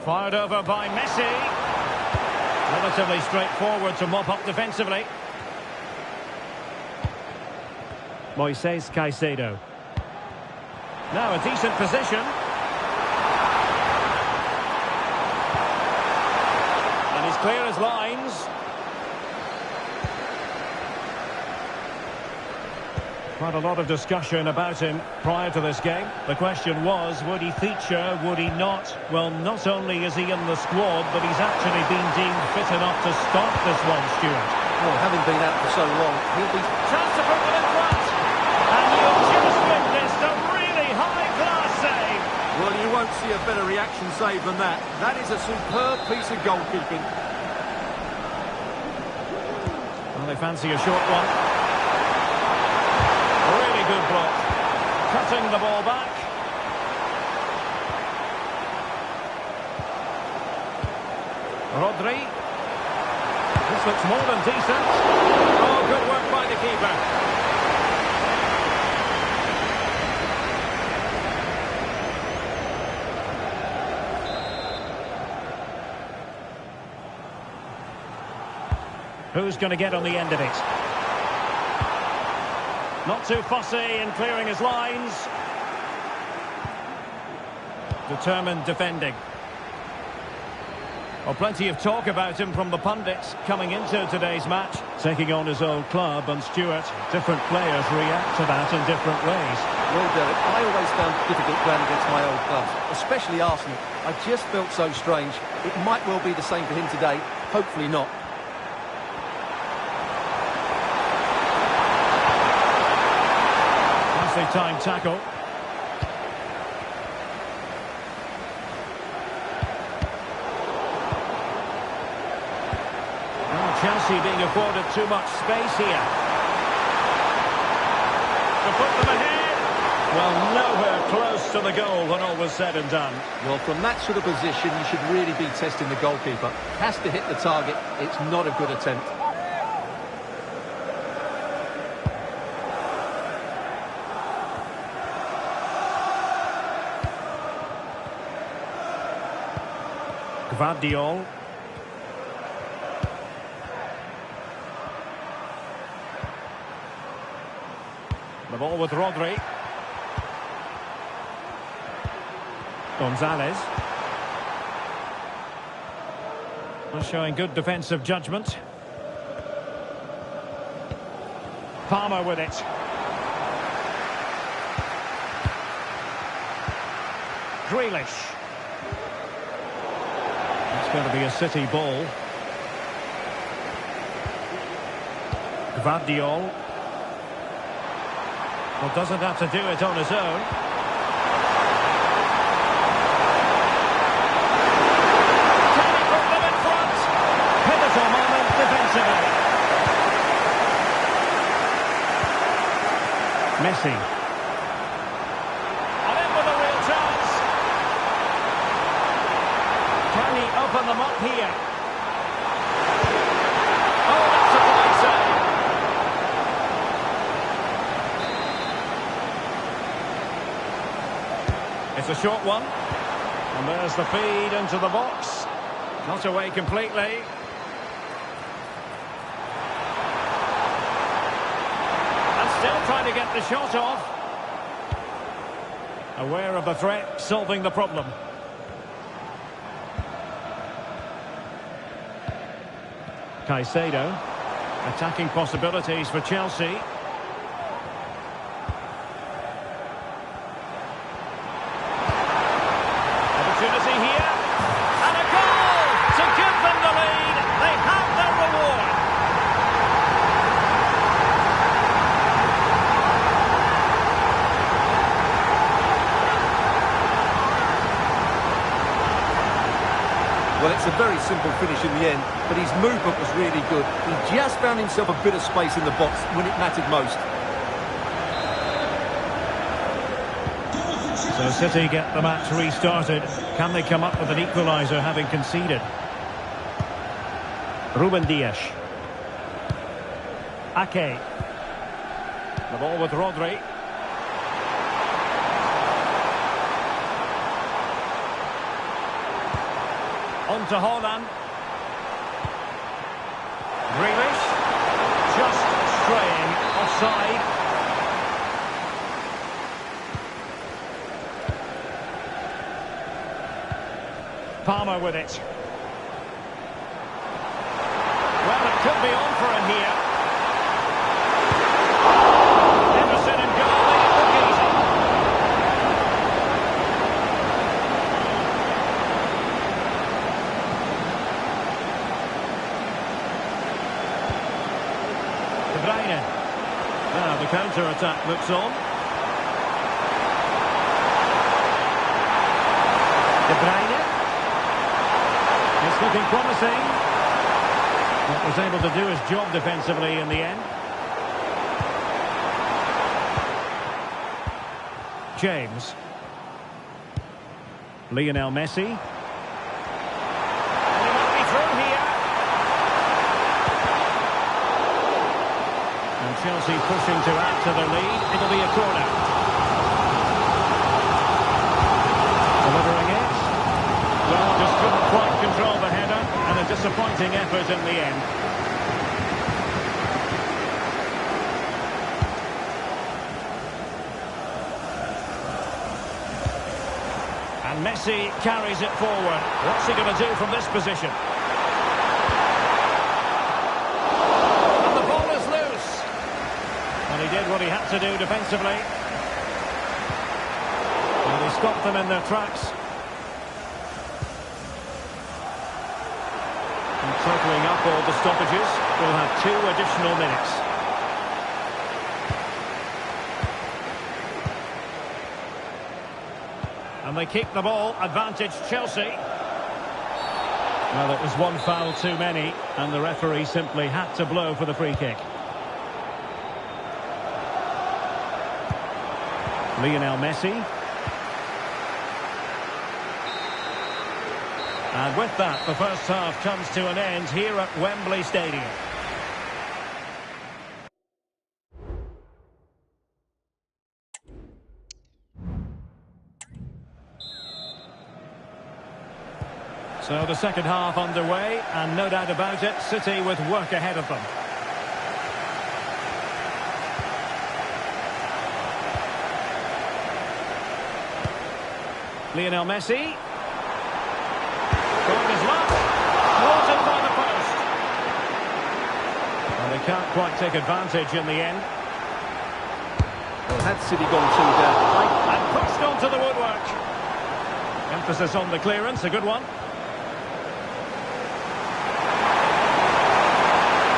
Fired over by Messi. Relatively straightforward to mop up defensively. Moises Caicedo. Now a decent position. And he's clear as lines. Quite a lot of discussion about him prior to this game. The question was, would he feature, would he not? Well, not only is he in the squad, but he's actually been deemed fit enough to start this one, Stuart. Well, having been out for so long, he'll be... Chance to put them in front! And you've just witnessed a really high-class save! Well, you won't see a better reaction save than that. That is a superb piece of goalkeeping. Well, they fancy a short one. Good block. Cutting the ball back. Rodri. This looks more than decent. Oh, good work by the keeper. Who's going to get on the end of it? Not too fussy in clearing his lines. Determined defending. Well, plenty of talk about him from the pundits coming into today's match. Taking on his old club, and Stuart, different players react to that in different ways. Well, Derek, I always found it difficult playing against my old clubs, especially Arsenal. I just felt so strange. It might well be the same for him today. Hopefully not. Time tackle. Well, Chelsea being afforded too much space here. To put them ahead. Well, nowhere close to the goal when all was said and done. Well, from that sort of position, you should really be testing the goalkeeper. Has to hit the target. It's not a good attempt. Gvardiol. The ball with Rodri. Gonzalez. Showing good defensive judgment. Palmer with it. Grealish. It's going to be a City ball. Gvardiol. Well, doesn't have to do it on his own. Can he put them in front? Pivotal moment defensively. Messi. And in with a real chance. Can he open them up here? Oh, that's a fine save. It's a short one. And there's the feed into the box. Not away completely. And still trying to get the shot off. Aware of the threat, solving the problem. Caicedo. Attacking possibilities for Chelsea. Opportunity here. And a goal to give them the lead. They have their reward. Well, it's a very simple finish in the end, but his movement was really good. He just found himself a bit of space in the box when it mattered most. So City get the match restarted. Can they come up with an equaliser having conceded? Ruben Dias. Ake. The ball with Rodri. on to Holland. Grealish. Just straying offside. Palmer with it. Well, it could be on for him here. Emerson and goal, they look easy. De Bruyne. Now the counter-attack looks on. De Bruyne. It's looking promising. But was able to do his job defensively in the end. James. Lionel Messi. And he might be through here. And Chelsea pushing to add to their lead. It'll be a corner. Delivering it. Well, just couldn't quite control the header, and a disappointing effort in the end. And Messi carries it forward. What's he going to do from this position? And the ball is loose. And he did what he had to do defensively. And he stopped them in their tracks. Totaling up all the stoppages, we'll have 2 additional minutes. And they keep the ball, advantage Chelsea. Well, it was one foul too many, and the referee simply had to blow for the free kick. Lionel Messi. And with that, the first half comes to an end here at Wembley Stadium. So the second half underway, and no doubt about it, City with work ahead of them. Lionel Messi. Going his luck, thwarted by the post. And they can't quite take advantage in the end. Well, had City gone 2 down, And pushed onto the woodwork. Emphasis on the clearance, a good one.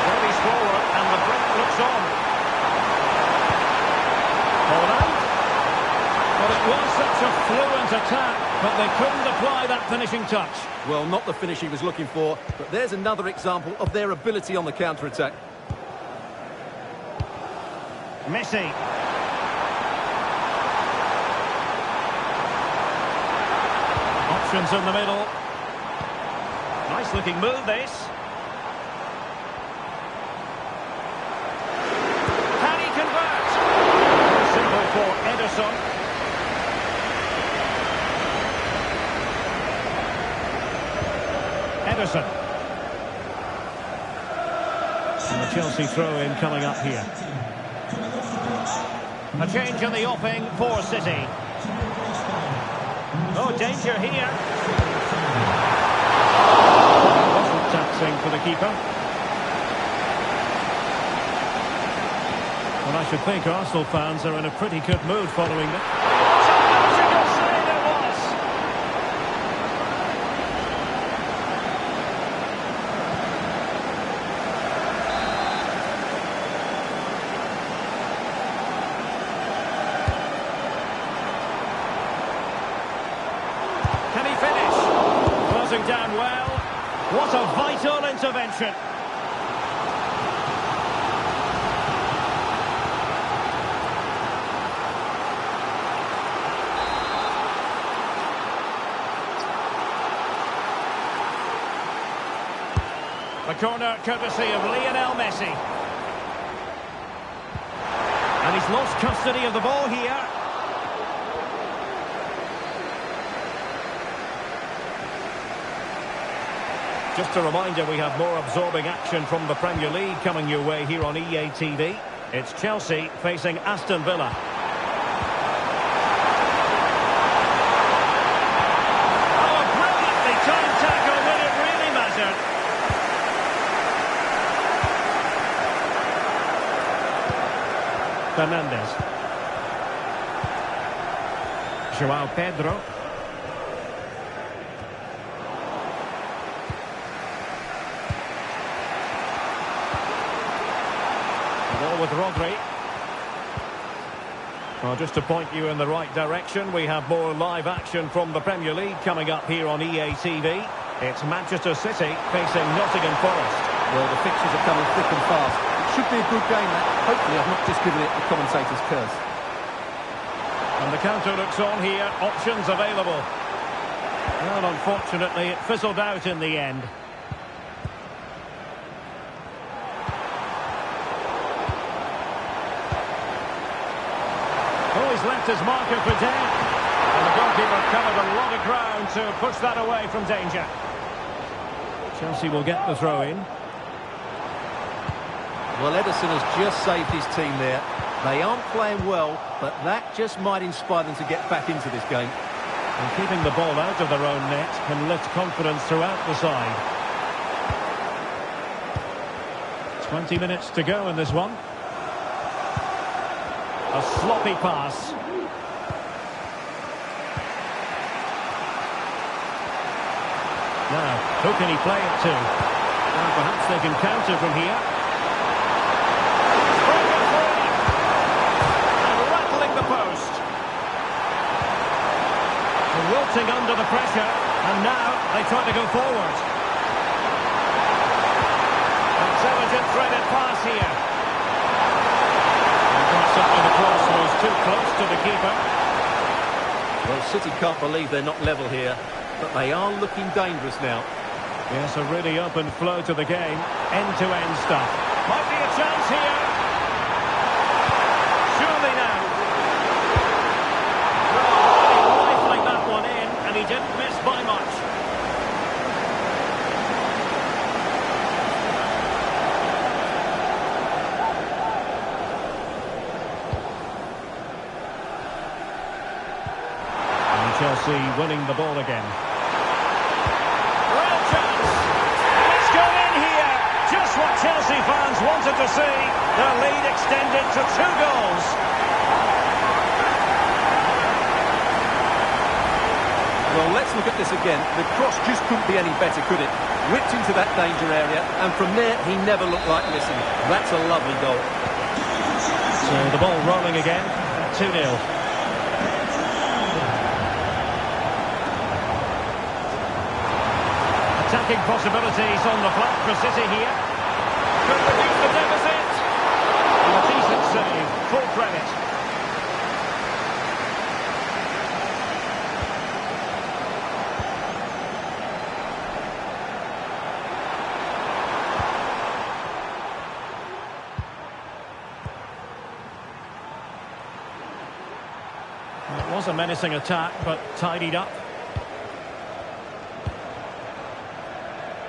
Bodies forward, and the break looks on. Holland. Well, it was such a fluent attack, but they couldn't apply that finishing touch. well, not the finish he was looking for, but there's another example of their ability on the counter-attack. Messi. Options in the middle. Nice looking move, this. Can he convert? Simple for Ederson. Ederson. And the Chelsea throw-in coming up here. A change in the offing for City. Oh, danger here. Wasn't taxing for the keeper. Well, I should think Arsenal fans are in a pretty good mood following that. What a magical save it was! Can he finish? Closing down well. What a vital intervention. The corner courtesy of Lionel Messi. And he's lost custody of the ball here. Just a reminder, we have more absorbing action from the Premier League coming your way here on EA TV. It's Chelsea facing Aston Villa. Oh, brilliantly timed tackle when it really mattered. Fernandes. João Pedro. Ball with Rodri. Well, just to point you in the right direction, we have more live action from the Premier League coming up here on EA TV. It's Manchester City facing Nottingham Forest. Well, the fixtures are coming thick and fast. It should be a good game, that. Hopefully I've not just given it the commentator's curse. And the counter looks on here. Options available. Well, unfortunately, it fizzled out in the end. Oh, he's left his marker for dead. And the goalkeeper covered a lot of ground to push that away from danger. Chelsea will get the throw-in. Well, Ederson has just saved his team there. They aren't playing well, but that just might inspire them to get back into this game. And keeping the ball out of their own net can lift confidence throughout the side. 20 minutes to go in this one. A sloppy pass. Now, who can he play it to? Well, perhaps they can counter from here. Broken free. And rattling the post. And wilting under the pressure. And now they try to go forward. Intelligent threaded pass here. Certainly the cross was too close to the keeper. Well, City can't believe they're not level here, but they are looking dangerous now. Yes, a really open flow to the game. End-to-end stuff. Might be a chance here. Surely now. Really rifling that one in, and he didn't miss by much. Chelsea winning the ball again. Real chance! It's gone in here! Just what Chelsea fans wanted to see. Their lead extended to 2 goals. Well, let's look at this again. The cross just couldn't be any better, could it? Whipped into that danger area, and from there, he never looked like missing. That's a lovely goal. So the ball rolling again, 2-0. Attacking possibilities on the flank for City here. Could reduce the deficit. And a decent save, full credit. It was a menacing attack, but tidied up.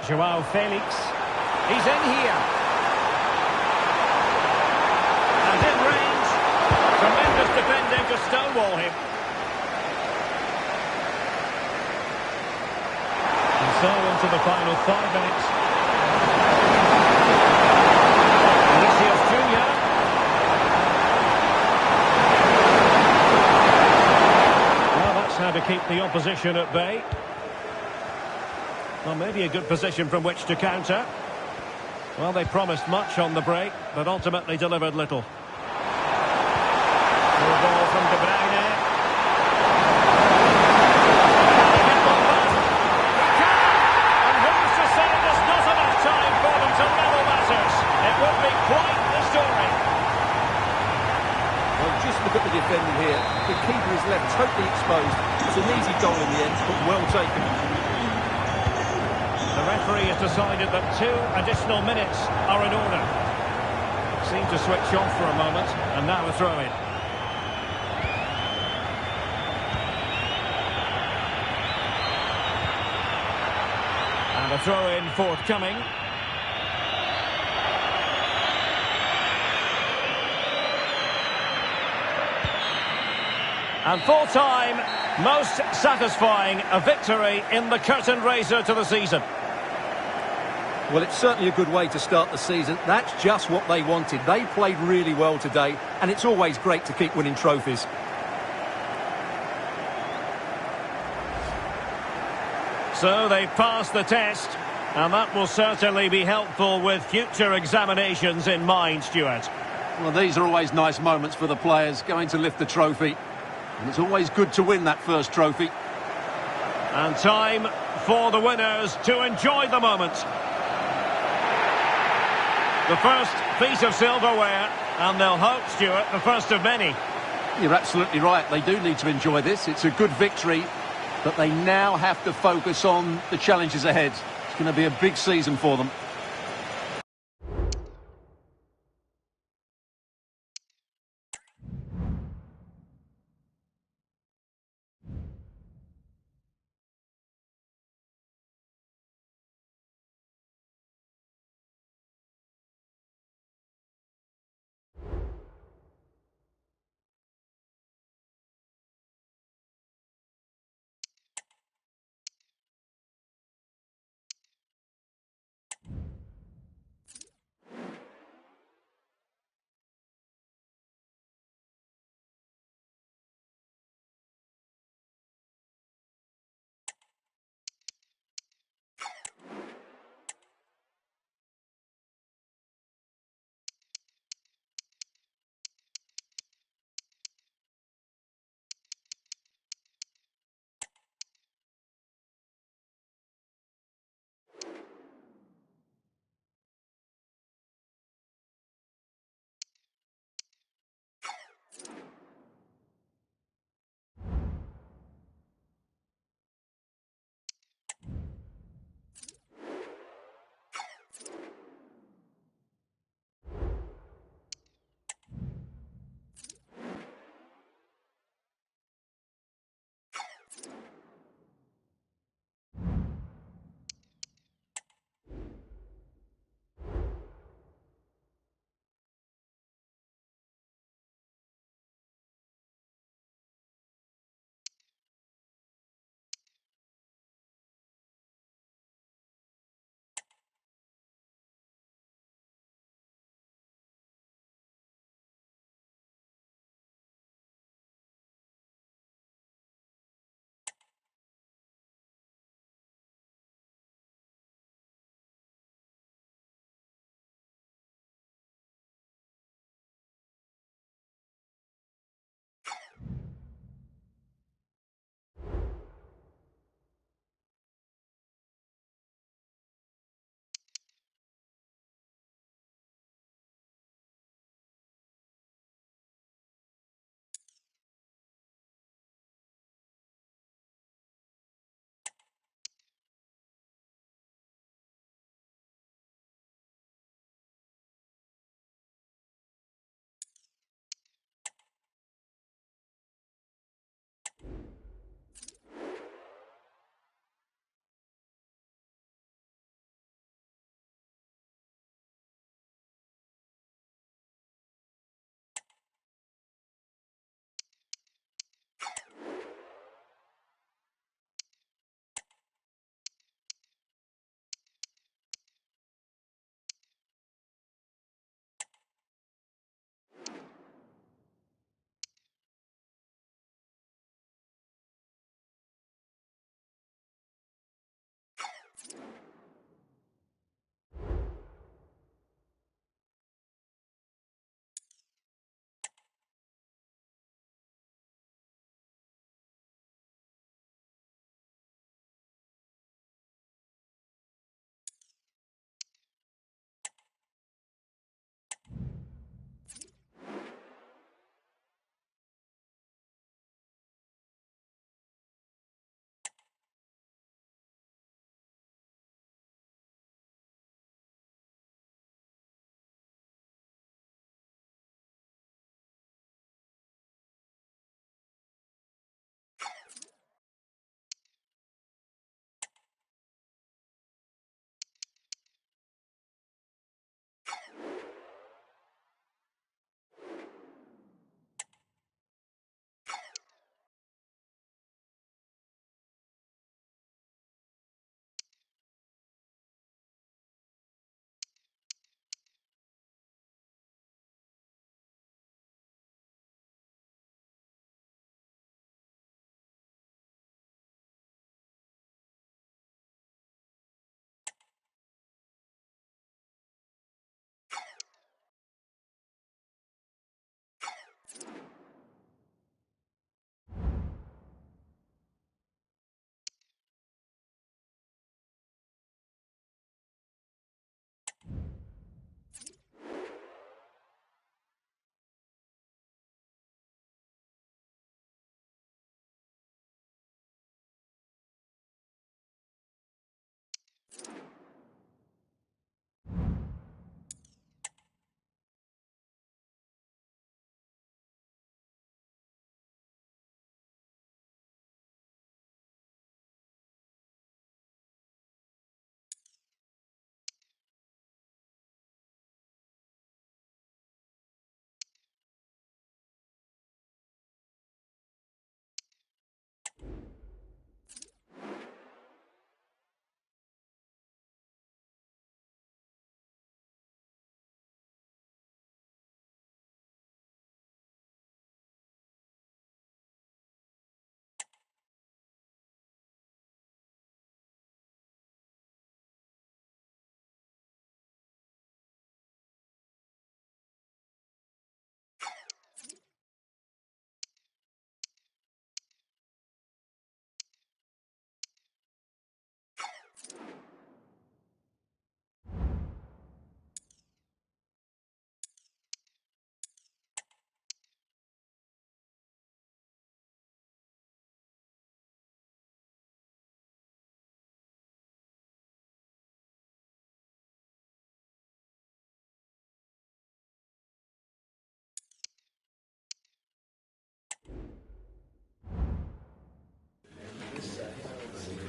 João Felix. He's in here. And in range. Tremendous defending to stonewall him. And so into the final 5 minutes. Vinicius Junior. Well, that's how to keep the opposition at bay. Well, maybe a good position from which to counter. Well, they promised much on the break, but ultimately delivered little. Good ball from De Bruyne. And who's to say there's not enough time for them to level matters? It would be quite the story. Well, just look at the defending here. The keeper is left totally exposed. It's an easy goal in the end, but well taken. The referee has decided that 2 additional minutes are in order. Seemed to switch off for a moment, and now a throw-in. And And a throw-in forthcoming. And full time, most satisfying, a victory in the curtain raiser to the season. Well, it's certainly a good way to start the season. That's just what they wanted. They played really well today, and it's always great to keep winning trophies. So they've passed the test, and that will certainly be helpful with future examinations in mind, Stuart. Well, these are always nice moments for the players going to lift the trophy. And it's always good to win that first trophy. And time for the winners to enjoy the moment. The first piece of silverware, and they'll hope, Stuart, the first of many. You're absolutely right. They do need to enjoy this. It's a good victory, but they now have to focus on the challenges ahead. It's going to be a big season for them.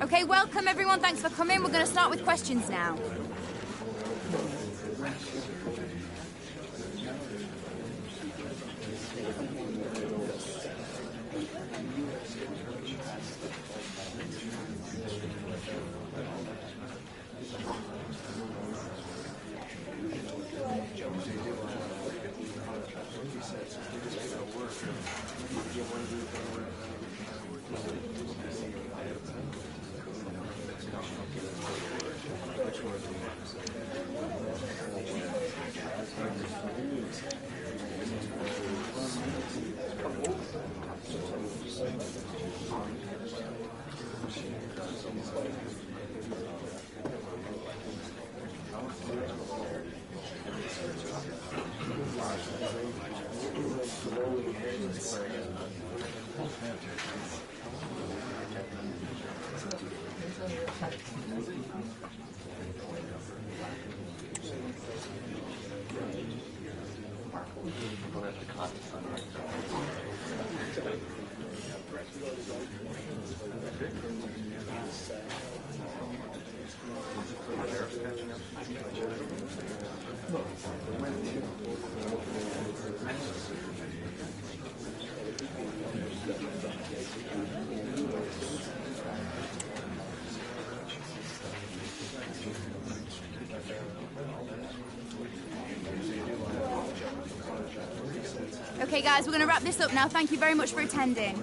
Okay, welcome everyone. Thanks for coming. We're going to start with questions now. Okay, guys, we're going to wrap this up now. Thank you very much for attending.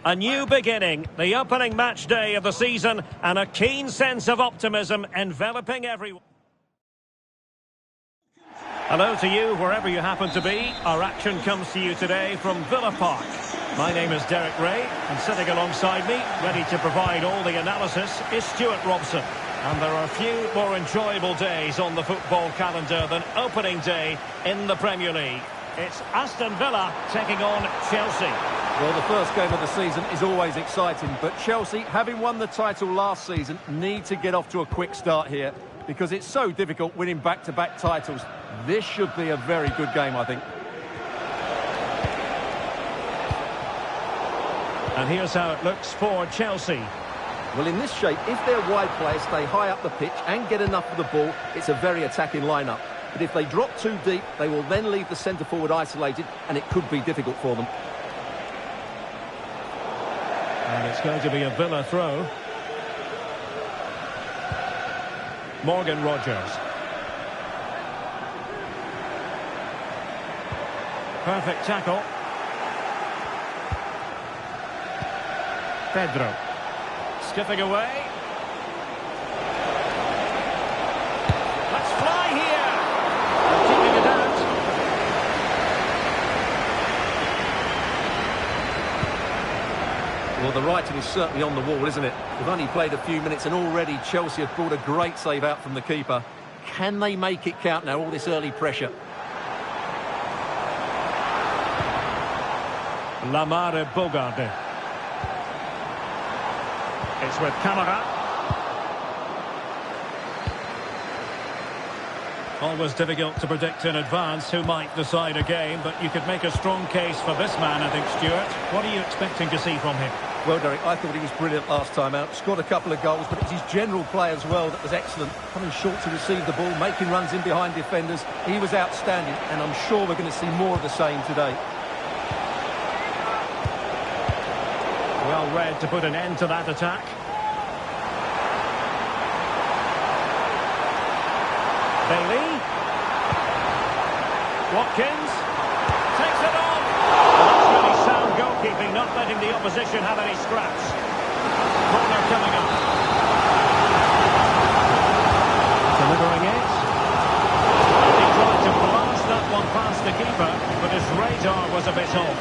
A new beginning, the opening match day of the season, and a keen sense of optimism enveloping everyone. Hello to you, wherever you happen to be. Our action comes to you today from Villa Park. My name is Derek Ray, and sitting alongside me, ready to provide all the analysis, is Stuart Robson. And there are few more enjoyable days on the football calendar than opening day in the Premier League. It's Aston Villa taking on Chelsea. Well, the first game of the season is always exciting, but Chelsea, having won the title last season, need to get off to a quick start here because it's so difficult winning back-to-back titles. This should be a very good game, I think. And here's how it looks for Chelsea. Well, in this shape, if their wide players stay high up the pitch and get enough of the ball, it's a very attacking lineup. But if they drop too deep, they will then leave the centre-forward isolated, and it could be difficult for them. And it's going to be a Villa throw. Morgan Rogers. Perfect tackle. Pedro. Skipping away. Let's fly here. Keeping it out. Well, the writing is certainly on the wall, isn't it? We've only played a few minutes and already Chelsea have brought a great save out from the keeper. Can they make it count now, all this early pressure? Lamare Bogarde. It's with Camara. Always difficult to predict in advance who might decide a game, but you could make a strong case for this man, I think, Stuart. What are you expecting to see from him? Well, Derek, I thought he was brilliant last time out. Scored a couple of goals, but it's his general play as well that was excellent. Coming short to receive the ball, making runs in behind defenders. He was outstanding, and I'm sure we're going to see more of the same today. Well read to put an end to that attack. Bailey. Watkins. Takes it on. Well, that's really sound goalkeeping, not not letting the opposition have any scraps. Corner coming up. Delivering it. He tried to blast that one past the keeper, but his radar was a bit off.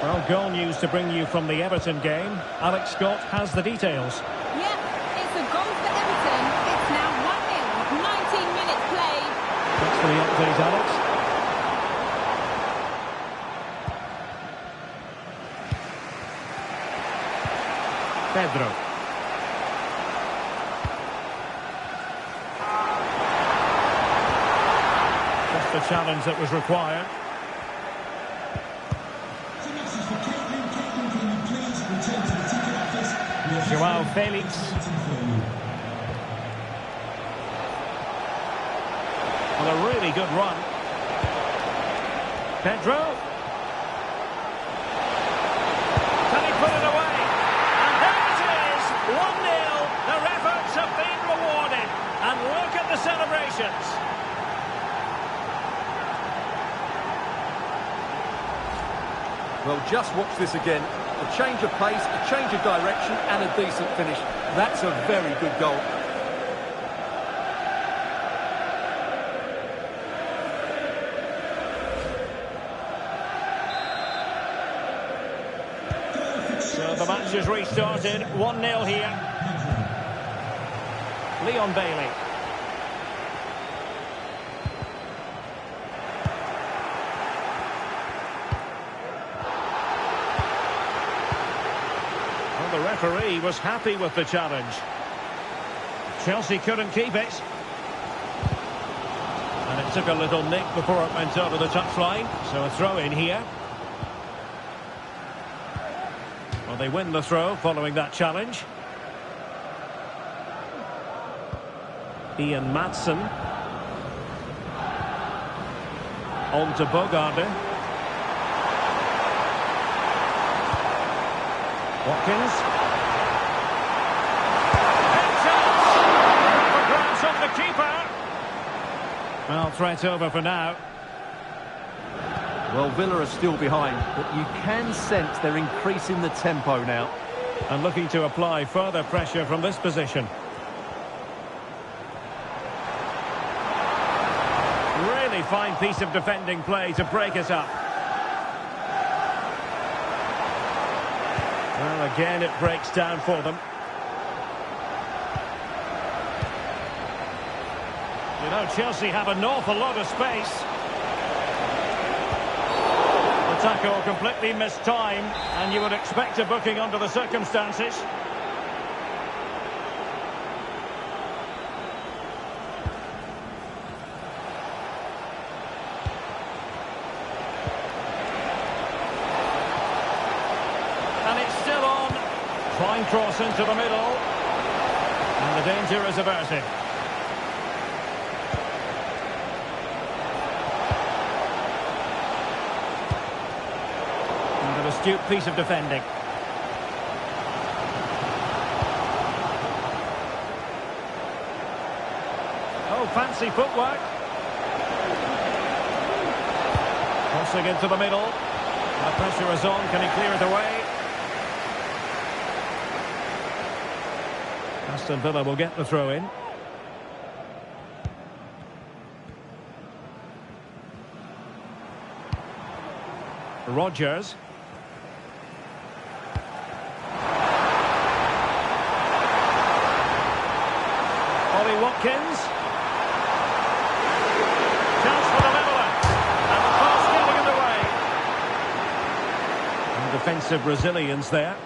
Well, goal news to bring you from the Everton game. Alex Scott has the details. Yep, it's a goal for Everton. It's now 1-0 with 19 minutes played. Thanks for the update, Alex. Pedro. Just the challenge that was required. Joao Felix. Well, a really good run. Pedro. Can he put it away? And there it is! 1-0. Their efforts have been rewarded. And look at the celebrations. Well, just watch this again. A change of pace, a change of direction, and a decent finish. That's a very good goal. So the match has restarted. 1-0 here. Leon Bailey. The referee was happy with the challenge. Chelsea couldn't keep it. And it took a little nick before it went over the touchline. So a throw in here. Well, they win the throw following that challenge. Ian Madsen. On to Bogarde. Watkins. For grabs off the keeper. Well, threat over for now. Well, Villa are still behind, but you can sense they're increasing the tempo now. And looking to apply further pressure from this position. Really fine piece of defending play to break it up. Well, again, it breaks down for them. You know, Chelsea have an awful lot of space. The tackle completely missed time, and you would expect a booking under the circumstances. Fine cross into the middle. And the danger is averted. And an astute piece of defending. Oh, fancy footwork. Crossing into the middle. The pressure is on. Can he clear it away? Aston Villa will get the throw in. Rodgers. Ollie Watkins. Chance for the leveller. And the pass getting in the way. And defensive resilience there.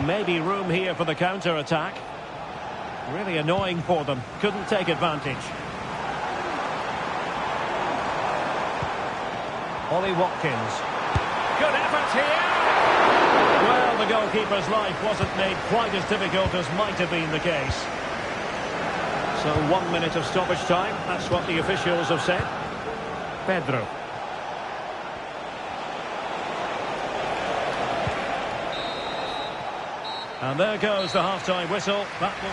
Maybe room here for the counter-attack. Really annoying for them. Couldn't take advantage. Ollie Watkins. Good effort here. Well, the goalkeeper's life wasn't made quite as difficult as might have been the case. So 1 minute of stoppage time. That's what the officials have said. Pedro. And there goes the half-time whistle. That will...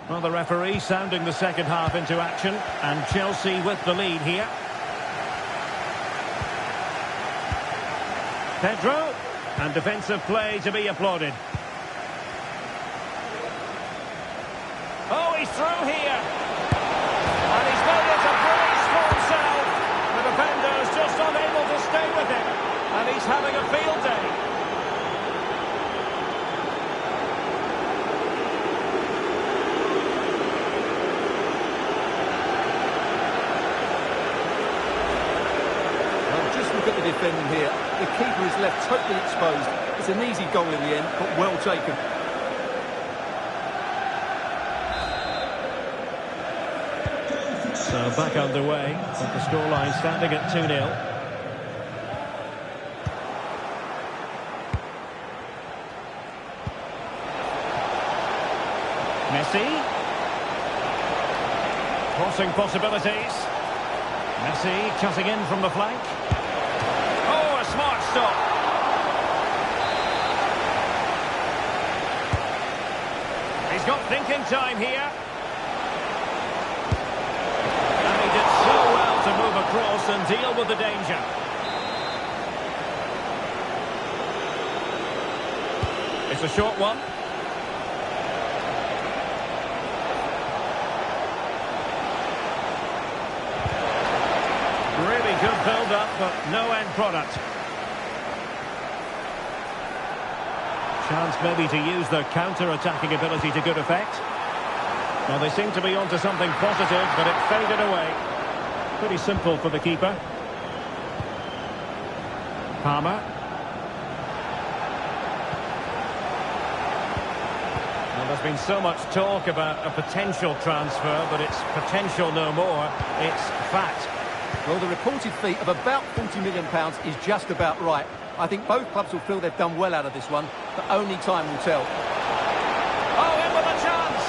Well, the referee sounding the second half into action, and Chelsea with the lead here. Pedro, and defensive play to be applauded. Oh, he's through here. And he's made it a brace for himself. The defender's just unable to stay with him. And he's having a field day. Well, just look at the defending here. The keeper is left totally exposed. It's an easy goal in the end, but well taken. So back underway, but the scoreline standing at 2-0. Messi. Crossing possibilities. Messi cutting in from the flank. Oh, a smart stop. He's got thinking time here. To move across and deal with the danger. It's a short one. Really good build-up, but no end product. Chance maybe to use their counter-attacking ability to good effect. Well, they seem to be onto something positive, but it faded away. Pretty simple for the keeper. Palmer. Well, there's been so much talk about a potential transfer, but it's potential no more. It's fact. Well, the reported fee of about £40 million is just about right. I think both clubs will feel they've done well out of this one, but only time will tell. Oh, in with a chance!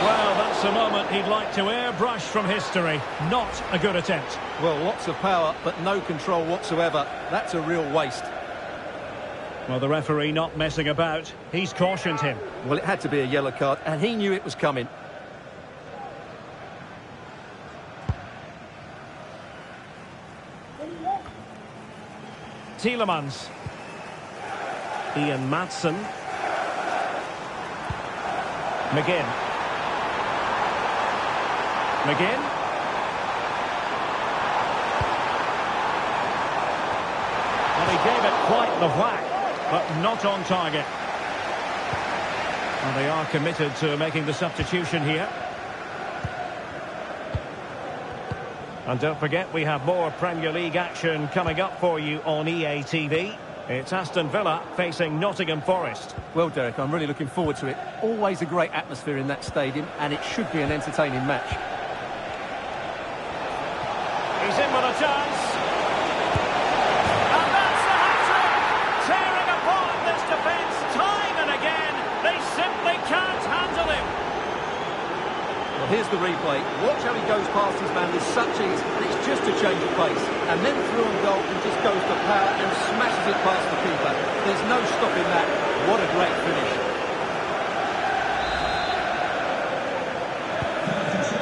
Well, that's a moment he'd like to airbrush from history. Not a good attempt. Well, lots of power, but no control whatsoever. That's a real waste. Well, the referee not messing about. He's cautioned him. Well, it had to be a yellow card, and he knew it was coming. Tielemans. Ian Maatsen. McGinn. McGinn. Well, he gave it quite the whack, but not on target. Well, they are committed to making the substitution here. And don't forget, we have more Premier League action coming up for you on EA TV. It's Aston Villa facing Nottingham Forest. Well, Derek, I'm really looking forward to it. Always a great atmosphere in that stadium, and it should be an entertaining match. He's in with a chance. And that's the hat-trick! Tearing apart this defence time and again. They simply can't handle him. Well, here's the replay. Watch how he goes past his man with such ease, and it's just a change of pace. And then through on goal and just goes for power and smashes it past the keeper. There's no stopping that. What a great finish.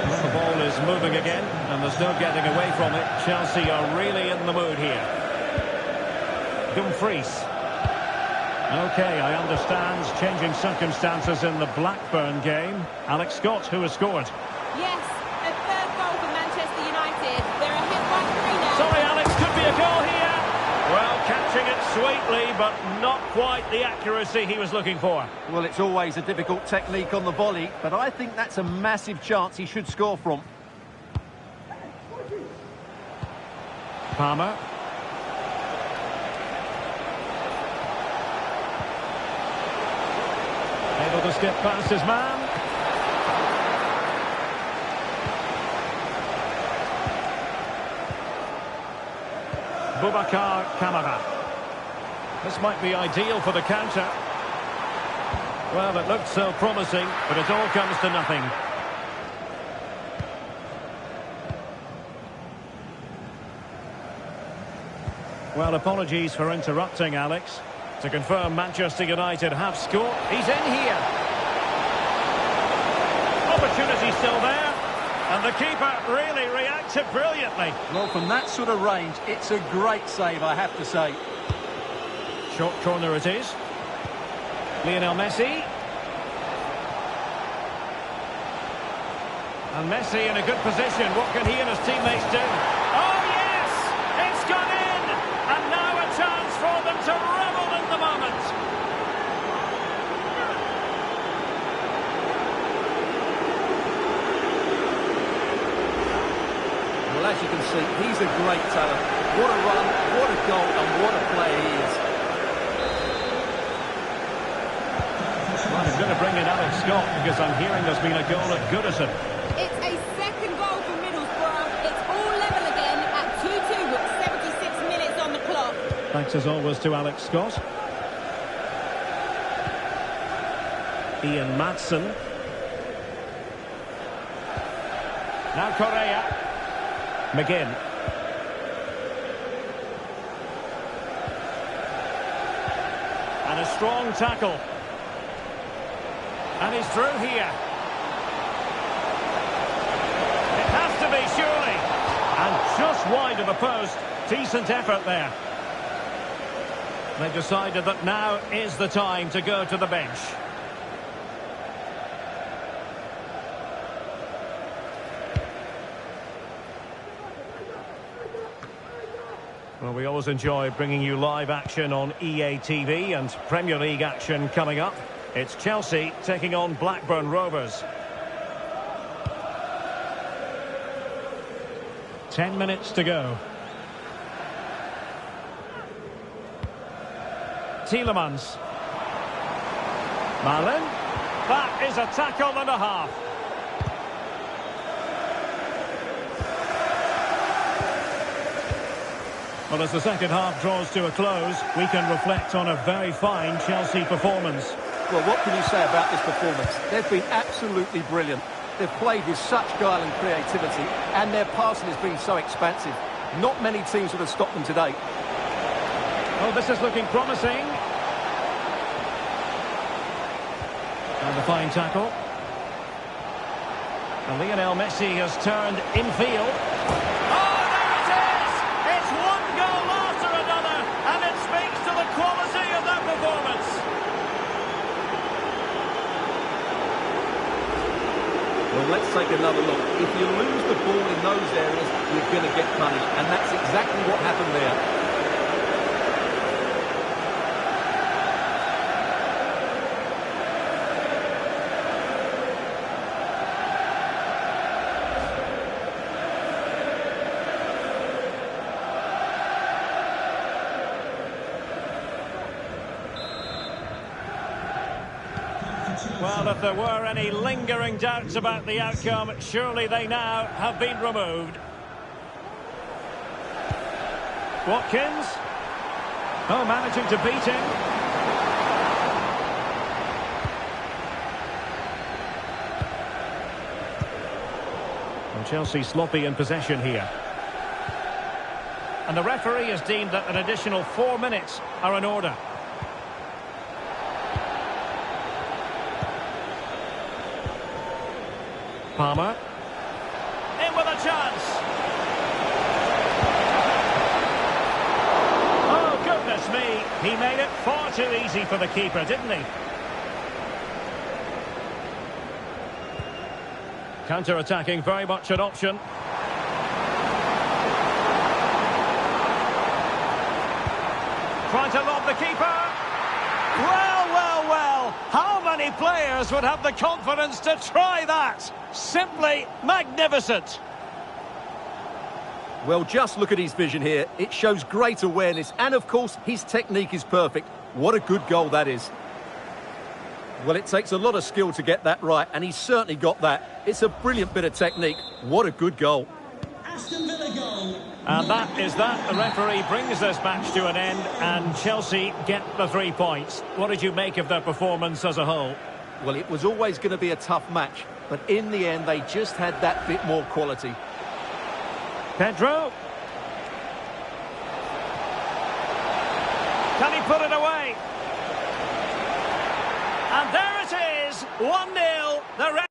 Well, the ball is moving again, and there's no getting away from it. Chelsea are really in the mood here. Dumfries. Okay, I understand. Changing circumstances in the Blackburn game. Alex Scott, who has scored. Yes, a third goal for Manchester United. They're ahead by 3 now. Sorry, Alex, could be a goal here. Well, catching it sweetly, but not quite the accuracy he was looking for. Well, it's always a difficult technique on the volley, but I think that's a massive chance he should score from. Palmer. Able to skip past his man. Boubacar Kamara. This might be ideal for the counter. Well, it looked so promising, but it all comes to nothing. Well, apologies for interrupting, Alex. To confirm, Manchester United have scored. He's in here. opportunity still there. And the keeper really reacted brilliantly. Well, from that sort of range, it's a great save, I have to say. Short corner it is. Lionel Messi. And Messi in a good position. What can he and his teammates do? Oh, yes! It's gone in! And now a chance for them to revel in the moment. Well, as you can see, he's a great talent. What a run, what a goal, and what a player he is. Well, he's going to bring in Alex Scott because I'm hearing there's been a goal at Goodison. It's a second goal for Middlesbrough. It's all level again at 2-2 with 76 minutes on the clock. Thanks as always to Alex Scott. Ian Madsen. Now Correa. McGinn. And a strong tackle. And he's through here. It has to be, surely. And just wide of the post. Decent effort there. They've decided that now is the time to go to the bench. Well, we always enjoy bringing you live action on EA TV and Premier League action coming up. It's Chelsea taking on Blackburn Rovers. 10 minutes to go. Tielemans. Malin. That is a tackle and a half. Well, as the second half draws to a close, we can reflect on a very fine Chelsea performance. Well, what can you say about this performance? They've been absolutely brilliant. They've played with such guile and creativity, and their passing has been so expansive. Not many teams would have stopped them today. Oh, this is looking promising. And the fine tackle. And Lionel Messi has turned infield. Oh, there it is! It's one goal after another, and it speaks to the quality of that performance. Well, let's take another look. If you lose the ball in those areas, you're going to get punished, and that's exactly what happened there. Well, if there were any lingering doubts about the outcome, surely they now have been removed. Watkins. Oh, managing to beat him. Well, Chelsea sloppy in possession here. And the referee has deemed that an additional 4 minutes are in order. Palmer. In with a chance. Oh, goodness me. He made it far too easy for the keeper, didn't he? Counter-attacking, very much an option. Trying to lob the keeper. Well, well, well. How many players would have the confidence to try that? Simply magnificent. Well, just look at his vision here. It shows great awareness, and of course, his technique is perfect. What a good goal that is. Well, it takes a lot of skill to get that right, and he's certainly got that. It's a brilliant bit of technique. What a good goal. And that is that. The referee brings this match to an end, and Chelsea get the 3 points. What did you make of their performance as a whole? Well, it was always going to be a tough match, but in the end, they just had that bit more quality. Pedro. Can he put it away? And there it is, 1-0. The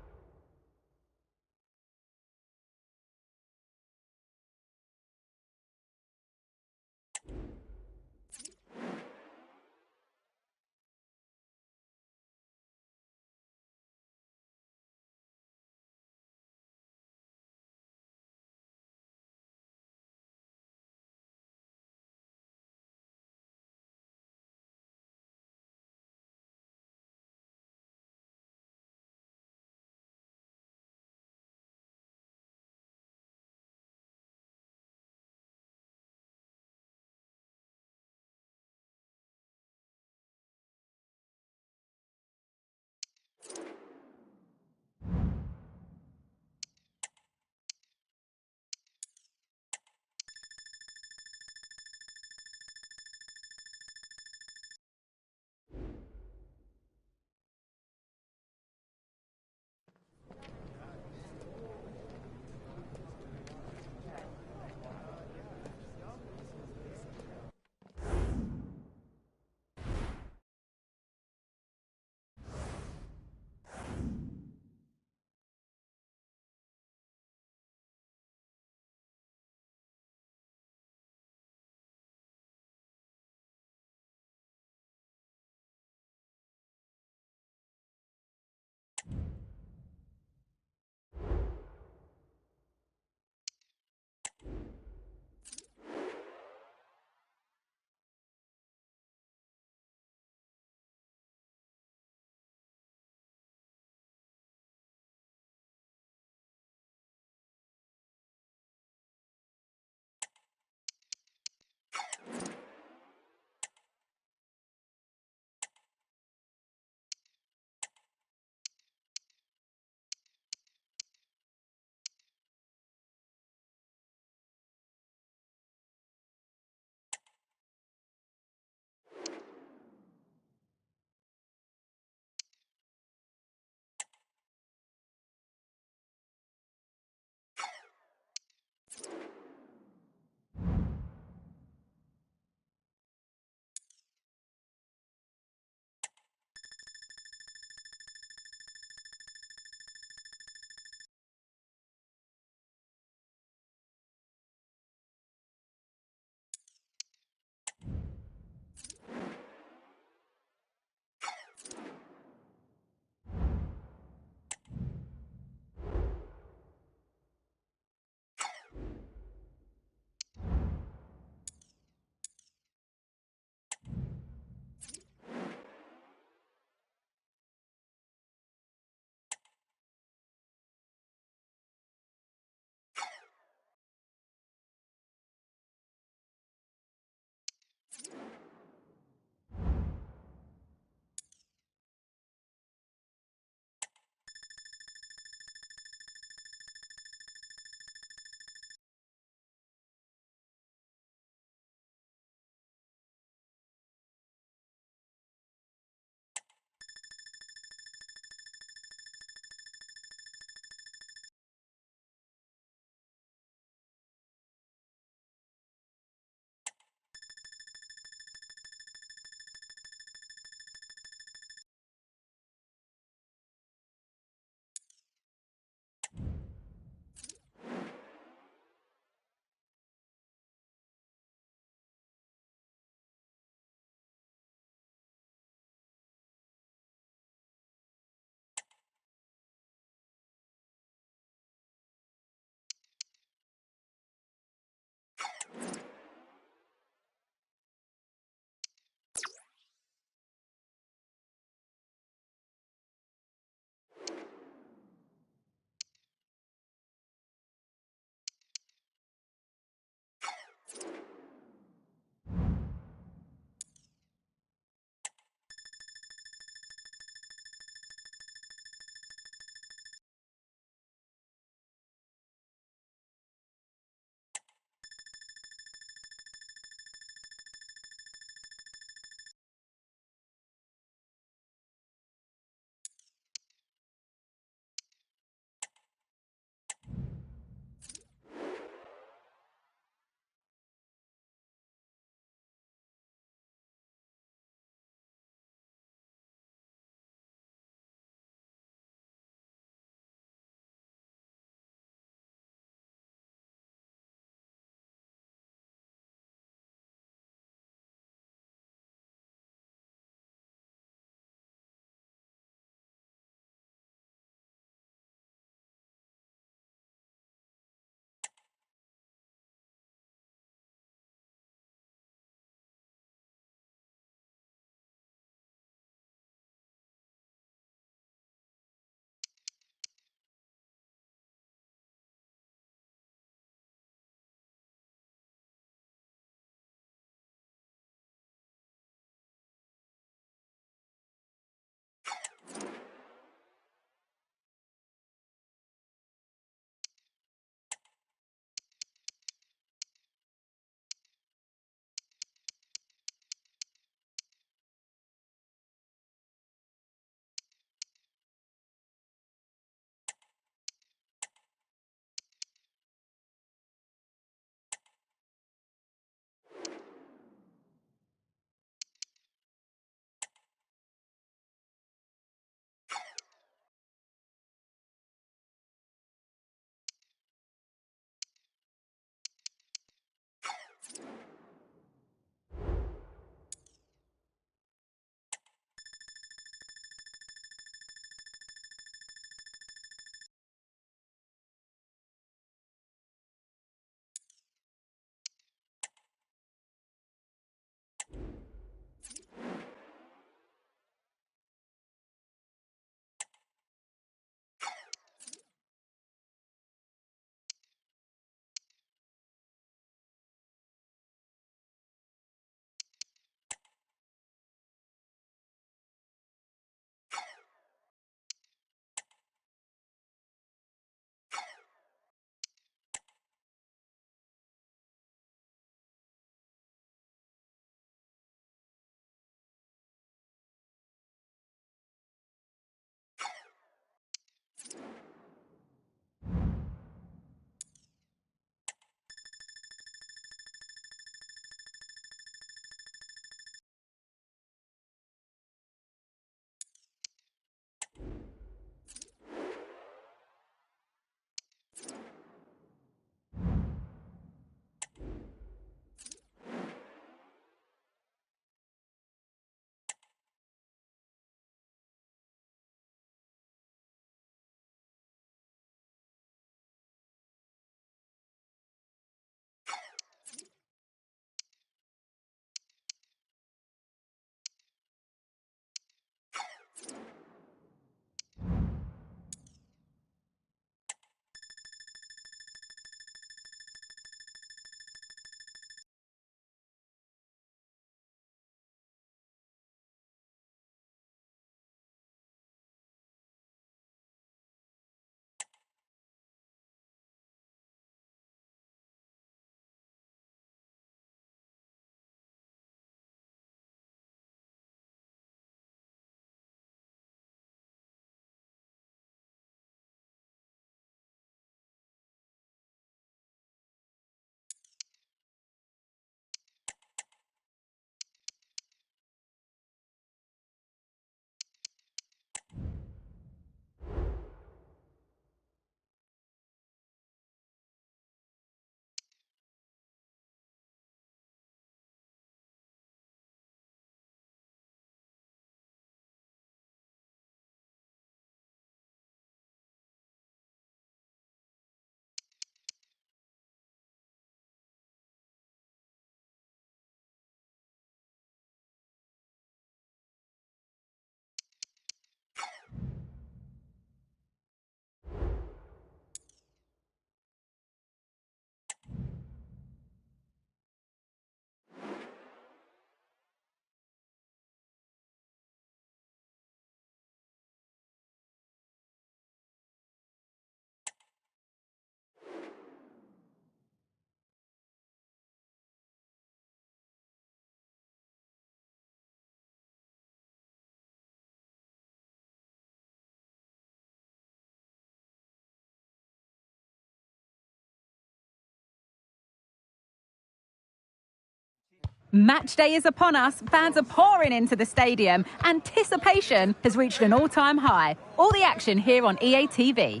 Match day is upon us. Fans are pouring into the stadium. Anticipation has reached an all-time high. All the action here on EA TV.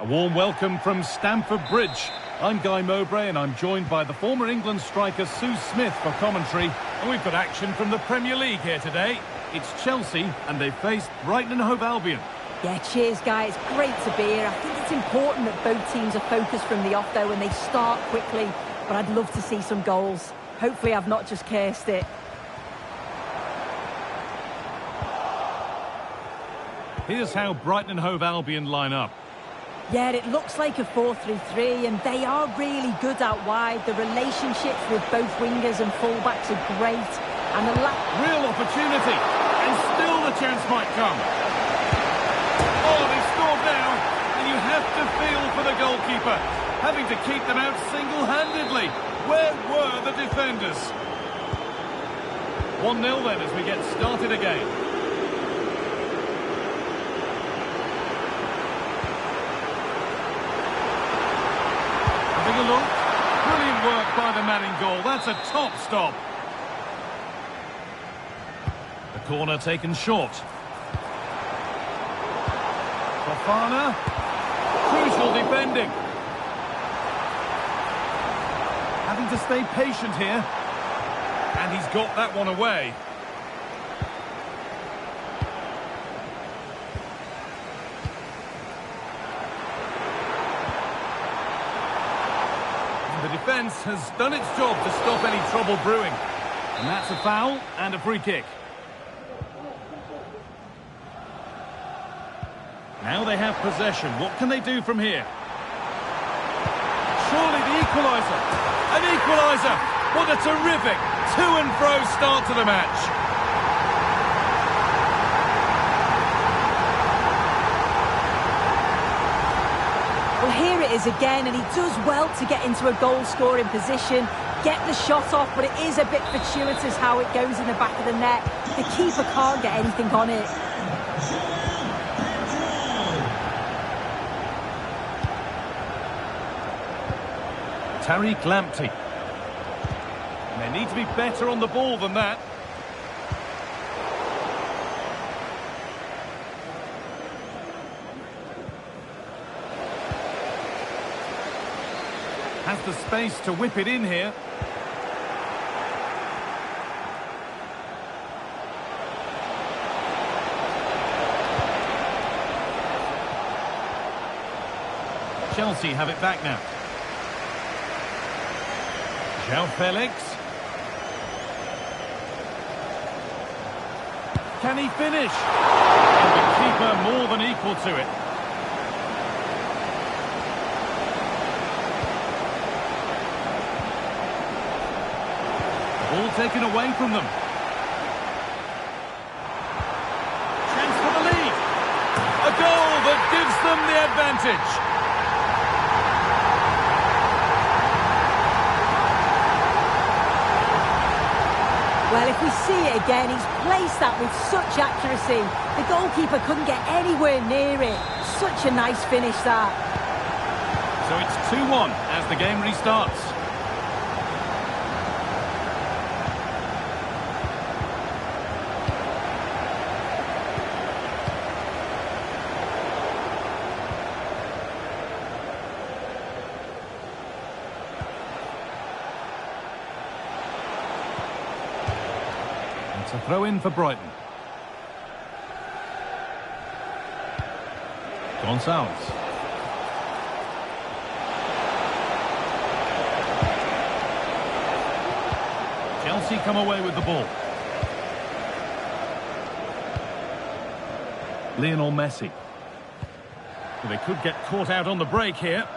A warm welcome from Stamford Bridge. I'm Guy Mowbray and I'm joined by the former England striker Sue Smith for commentary. And we've got action from the Premier League here today. It's Chelsea and they face Brighton and Hove Albion. Yeah, cheers, Guy. It's great to be here. I think it's important that both teams are focused from the off, though, and they start quickly. But I'd love to see some goals. Hopefully I've not just cursed it. Here's how Brighton and Hove Albion line up. Yeah, it looks like a 4-3-3, and they are really good out wide. The relationships with both wingers and fullbacks are great. And the real opportunity, and still the chance might come. Oh, they've scored now, and you have to feel for the goalkeeper, having to keep them out single-handedly. Where were the defenders? 1-0 then as we get started again. Having a look. Brilliant work by the man in goal. That's a top stop. The corner taken short. Fofana. Crucial defending. Having to stay patient here. And he's got that one away. And the defence has done its job to stop any trouble brewing. And that's a foul and a free kick. Now they have possession. What can they do from here? Surely the equaliser. An equaliser. What a terrific to-and-fro start to the match. Well, here it is again, and he does well to get into a goal-scoring position, get the shot off, but it is a bit fortuitous how it goes in the back of the net. The keeper can't get anything on it. Tariq Lamptey. And they need to be better on the ball than that. Has the space to whip it in here. Chelsea have it back now. João Felix. Can he finish? And the keeper more than equal to it. Ball taken away from them. Chance for the lead. A goal that gives them the advantage. Well, if we see it again, he's placed that with such accuracy. The goalkeeper couldn't get anywhere near it. Such a nice finish, that. So it's 2-1 as the game restarts. It's a throw-in for Brighton. Gonçalves. Chelsea come away with the ball. Lionel Messi. Well, they could get caught out on the break here.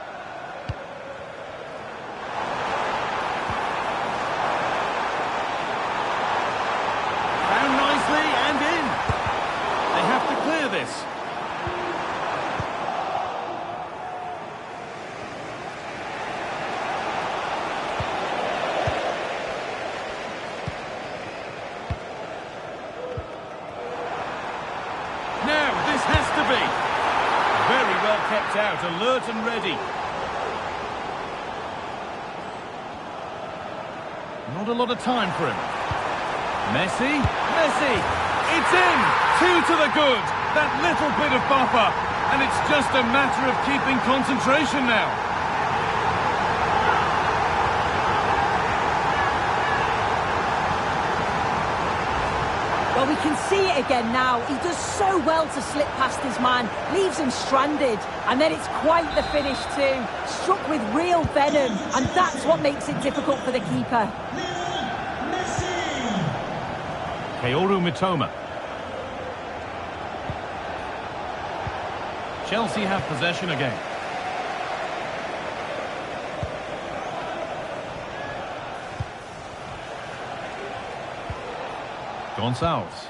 This. Now, this has to be. Very well kept out, alert and ready. Not a lot of time for him. Messi. Messi. It's in. 2 to the good. That little bit of buffer. And it's just a matter of keeping concentration now. Well, we can see it again now. He does so well to slip past his man, leaves him stranded, and then it's quite the finish too. Struck with real venom, and that's what makes it difficult for the keeper. Kaoru Mitoma. Chelsea have possession again. Gonçalves.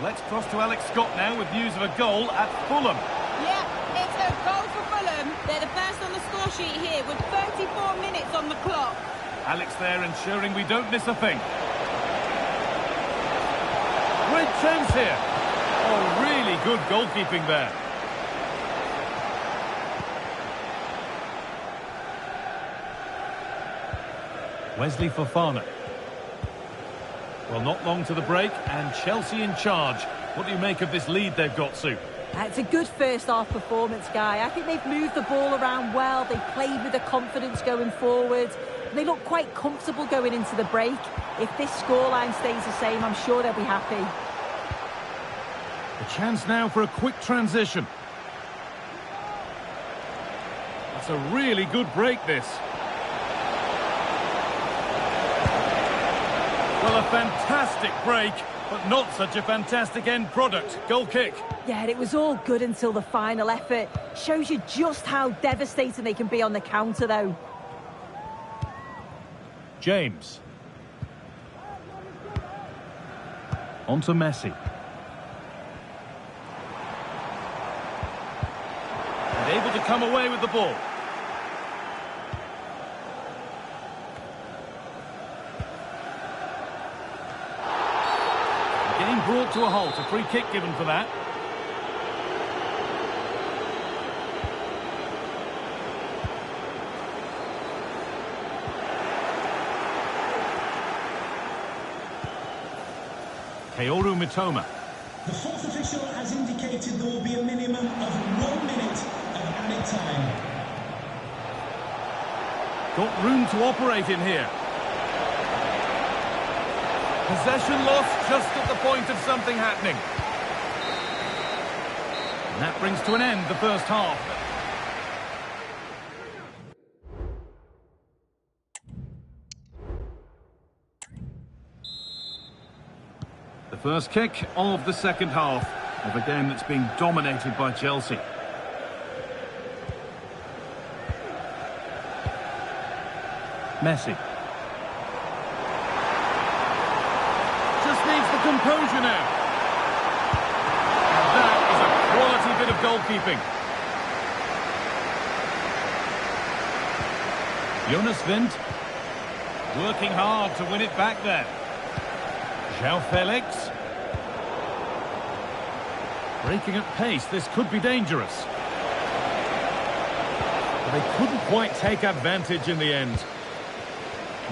Let's cross to Alex Scott now with news of a goal at Fulham. Yeah, it's a goal for Fulham. They're the first on the score sheet here with 34 minutes on the clock. Alex there ensuring we don't miss a thing. Great chance here. Oh, really good goalkeeping there. Wesley Fofana. Well, not long to the break, and Chelsea in charge. What do you make of this lead they've got, Sue? It's a good first-half performance, Guy. I think they've moved the ball around well. They played with the confidence going forward. They look quite comfortable going into the break. If this scoreline stays the same, I'm sure they'll be happy. A chance now for a quick transition. That's a really good break, this. Well, a fantastic break, but not such a fantastic end product. Goal kick. Yeah, it was all good until the final effort. Shows you just how devastating they can be on the counter, though. James. On to Messi. And able to come away with the ball. Game brought to a halt. A free kick given for that. Kaoru Mitoma. The fourth official has indicated there will be a minimum of 1 minute of added time. Got room to operate in here. Possession lost just at the point of something happening. And that brings to an end the first half. The first kick of the second half of a game that's been dominated by Chelsea. Messi. Just needs the composure now. And that is a quality bit of goalkeeping. Jonas Wind. Working hard to win it back there. João Felix. Breaking at pace, this could be dangerous. But they couldn't quite take advantage in the end.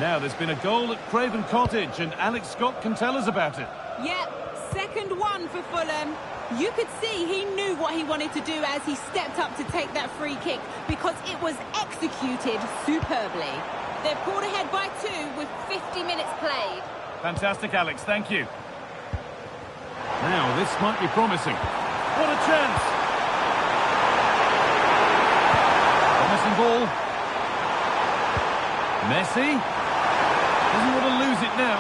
Now there's been a goal at Craven Cottage and Alex Scott can tell us about it. Yep, second one for Fulham. You could see he knew what he wanted to do as he stepped up to take that free kick because it was executed superbly. They're pulled ahead by 2 with 50 minutes played. Fantastic, Alex, thank you. Now, this might be promising. What a chance! Promising ball. Messi. Doesn't want to lose it now.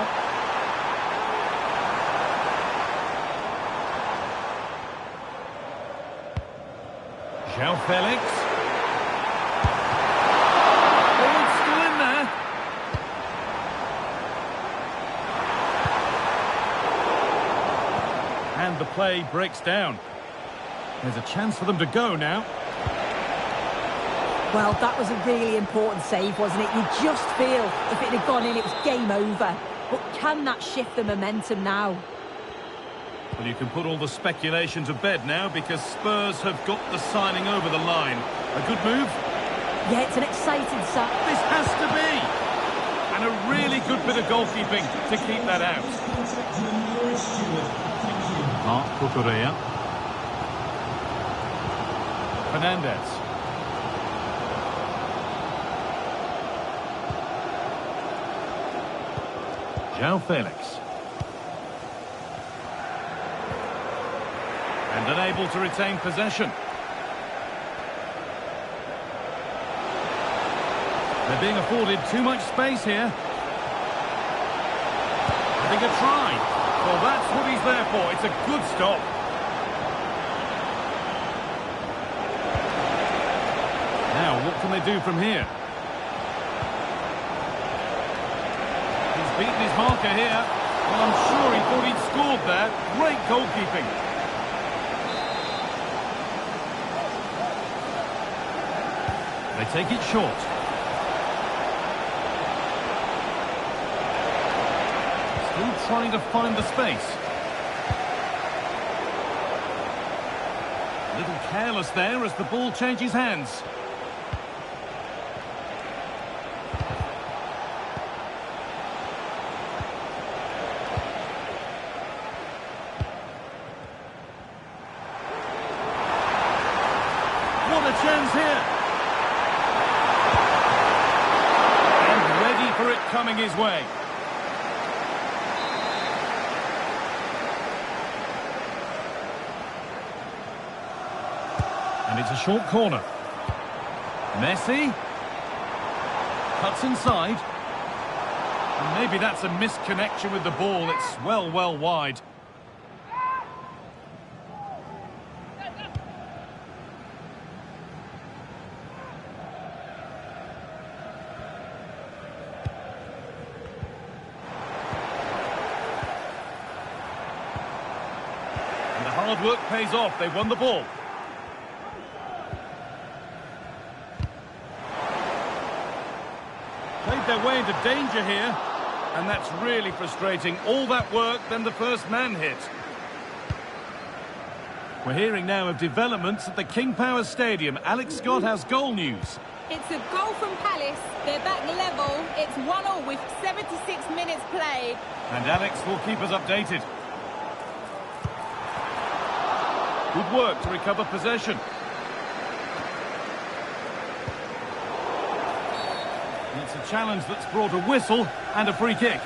João Felix. Oh, it's still in there. And the play breaks down. There's a chance for them to go now. Well, that was a really important save, wasn't it? You just feel if it had gone in, it was game over. But can that shift the momentum now? Well, you can put all the speculation to bed now because Spurs have got the signing over the line. A good move? Yeah, it's an exciting sign. This has to be! And a really good bit of goalkeeping to keep that out. Contact the nearest steward. Thank you. Mark Cucurella. Fernandez. João Felix. And unable to retain possession. They're being afforded too much space here. Having a try. Well, that's what he's there for. It's a good stop. Now, what can they do from here? He's beaten his marker here. Well, I'm sure he thought he'd scored there. Great goalkeeping. They take it short. Still trying to find the space. A little careless there as the ball changes hands. What a chance here. And ready for it coming his way. And it's a short corner. Messi. Cuts inside. And maybe that's a misconnection with the ball. It's well wide. And the hard work pays off. They won the ball. Played their way into danger here, and that's really frustrating. All that work, then the first man hit. We're hearing now of developments at the King Power Stadium. Alex Scott has goal news. It's a goal from Palace. They're back level. It's 1-1 with 76 minutes played. And Alex will keep us updated. Good work to recover possession. It's a challenge that's brought a whistle and a free kick.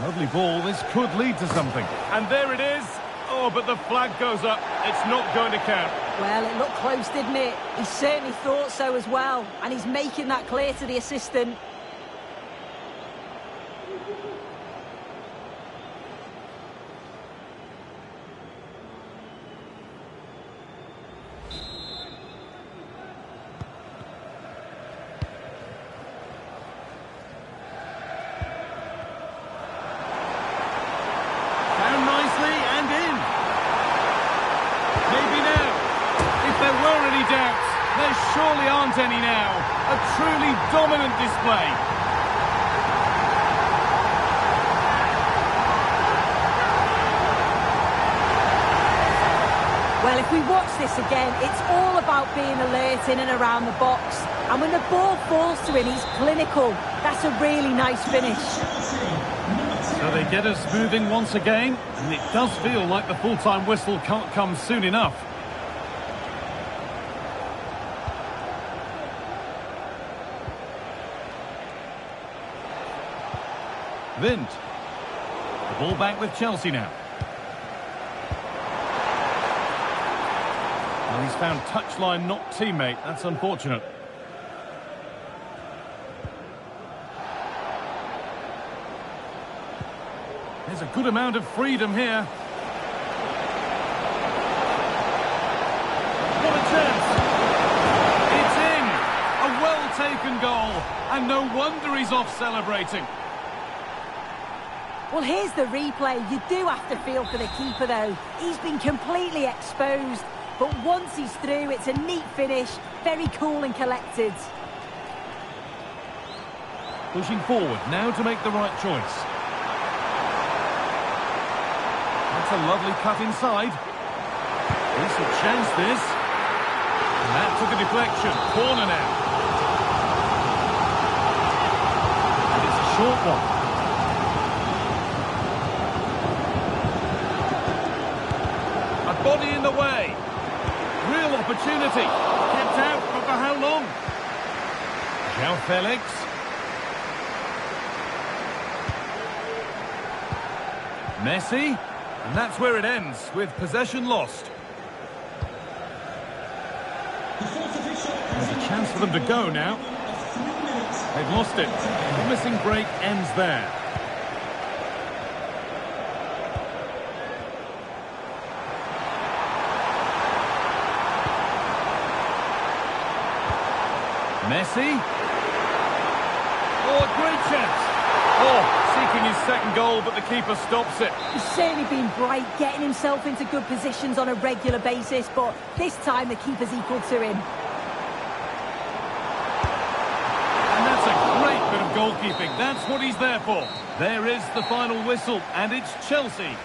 Lovely ball. This could lead to something. And there it is. Oh, but the flag goes up. It's not going to count. Well, it looked close, didn't it? He certainly thought so as well. And he's making that clear to the assistant. There surely aren't any now. A truly dominant display. Well, if we watch this again, it's all about being alert in and around the box. And when the ball falls to him, he's clinical. That's a really nice finish. So they get us moving once again, and it does feel like the full-time whistle can't come soon enough. Vint. The ball back with Chelsea now. Well, he's found touchline, not teammate. That's unfortunate. There's a good amount of freedom here. What a chance! It's in! A well-taken goal. And no wonder he's off celebrating. Well, here's the replay. You do have to feel for the keeper, though. He's been completely exposed. But once he's through, it's a neat finish. Very cool and collected. Pushing forward now to make the right choice. That's a lovely cut inside. Decent chance, this. And that took a deflection. Corner now. short one. A body in the way. Real opportunity. Kept out, but for how long? João Felix. Messi. And that's where it ends, with possession lost. There's a chance for them to go now. They've lost it. The missing break ends there. Messi. Oh, a great chance. Oh, seeking his second goal, but the keeper stops it. He's certainly been bright, getting himself into good positions on a regular basis, but this time the keeper's equal to him. And that's a great bit of goalkeeping. That's what he's there for. There is the final whistle, and it's Chelsea.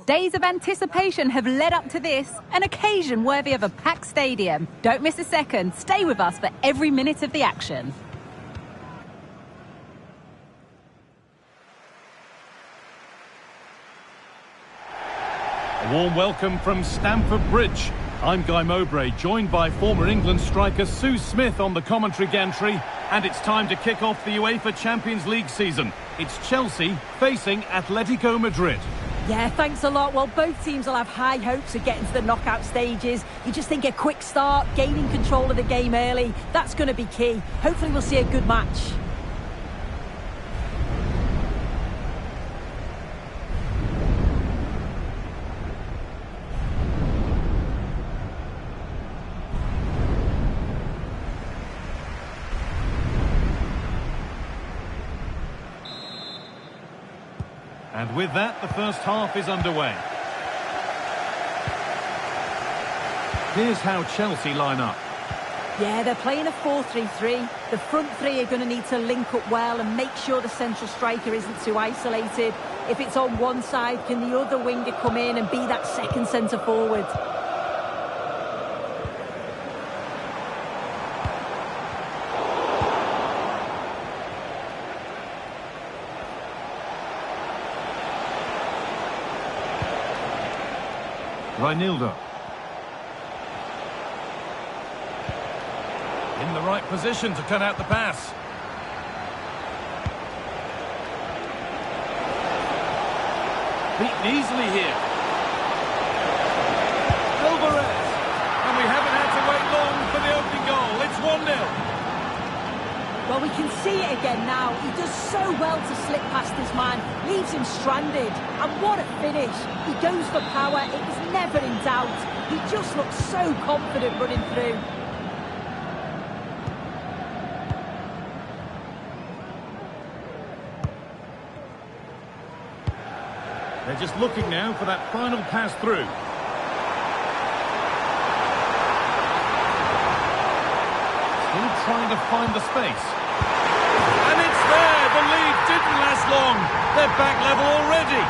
Days of anticipation have led up to this, an occasion worthy of a packed stadium. Don't miss a second. Stay with us for every minute of the action. A warm welcome from Stamford Bridge. I'm Guy Mowbray, joined by former England striker Sue Smith on the commentary gantry, and it's time to kick off the UEFA Champions League season. It's Chelsea facing Atletico Madrid. Yeah, thanks a lot. Well, both teams will have high hopes of getting to the knockout stages. You just think a quick start, gaining control of the game early, that's going to be key. Hopefully we'll see a good match. And with that, the first half is underway. Here's how Chelsea line up. Yeah, they're playing a 4-3-3. The front three are going to need to link up well and make sure the central striker isn't too isolated. If it's on one side, can the other winger come in and be that second centre forward? Reinildo. In the right position to cut out the pass. beaten easily here. Alvarez. And we haven't had to wait long for the opening goal. It's 1-0. Well, we can see it again now. He does so well to slip past his man, leaves him stranded. And what a finish. He goes for power. It was never in doubt. He just looks so confident running through. They're just looking now for that final pass through. Still trying to find the space. And it's there! The lead didn't last long. They're back level already.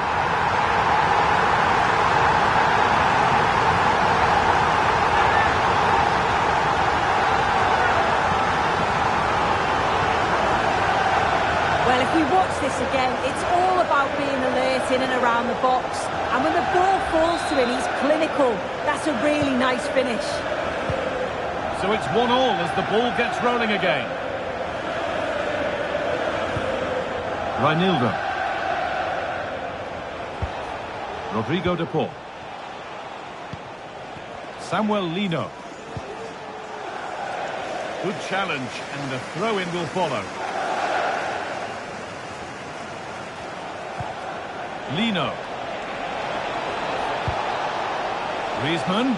Well, if we watch this again, it's all about being alert in and around the box. And when the ball falls to him, he's clinical. That's a really nice finish. So it's 1-1 as the ball gets rolling again. Reinildo. Rodrigo de Paul. Samuel Lino. Good challenge, and the throw-in will follow. Lino. Griezmann.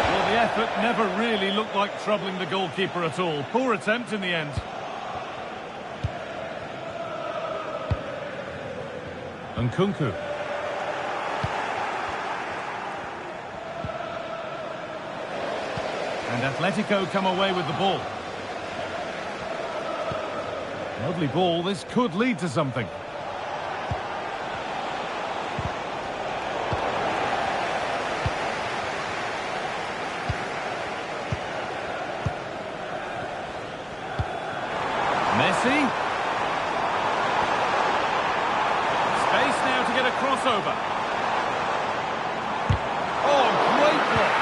Well, the effort never really looked like troubling the goalkeeper at all. Poor attempt in the end. Nkunku. And Atletico come away with the ball. Lovely ball. This could lead to something. Messi. Space now to get a crossover. Oh, great block.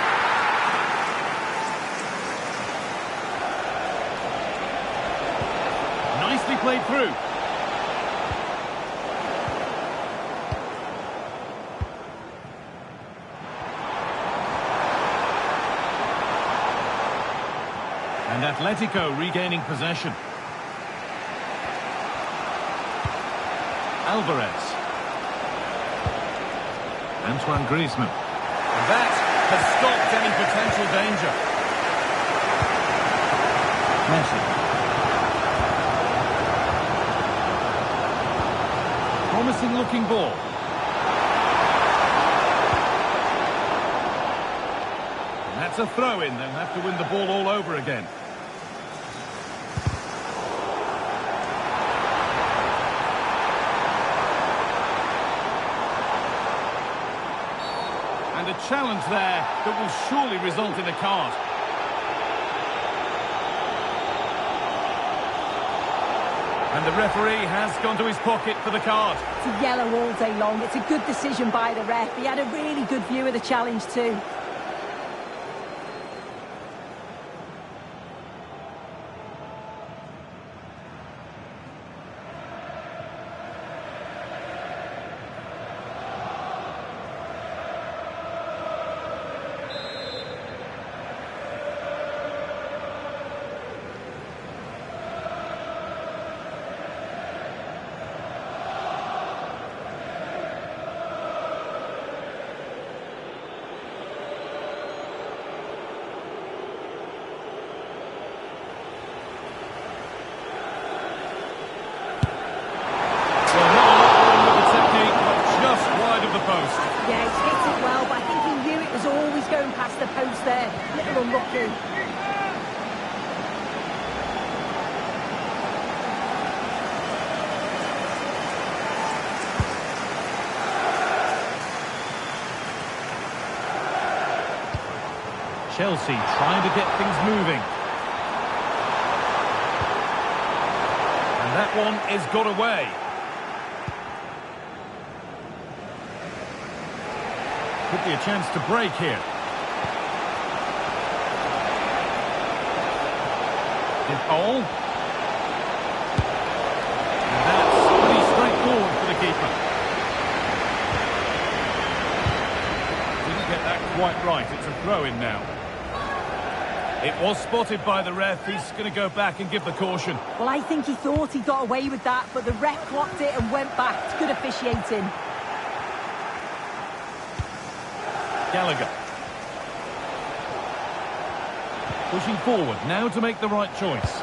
Nicely played through. And Atletico regaining possession. Alvarez. Antoine Griezmann. And that has stopped any potential danger. Messi. Promising looking ball. And that's a throw-in. They'll have to win the ball all over again. And a challenge there that will surely result in a card. And the referee has gone to his pocket for the card. It's a yellow all day long. It's a good decision by the ref. He had a really good view of the challenge too. Yeah, he's hit it well, but I think he knew it was always going past the post there. Little unlucky. Chelsea trying to get things moving. And that one is got away. Could be a chance to break here. And that's pretty straightforward for the keeper. quite right. It's a throw-in now. It was spotted by the ref. He's going to go back and give the caution. Well, I think he thought he got away with that, but the ref clocked it and went back. It's good officiating. Gallagher. Pushing forward now to make the right choice.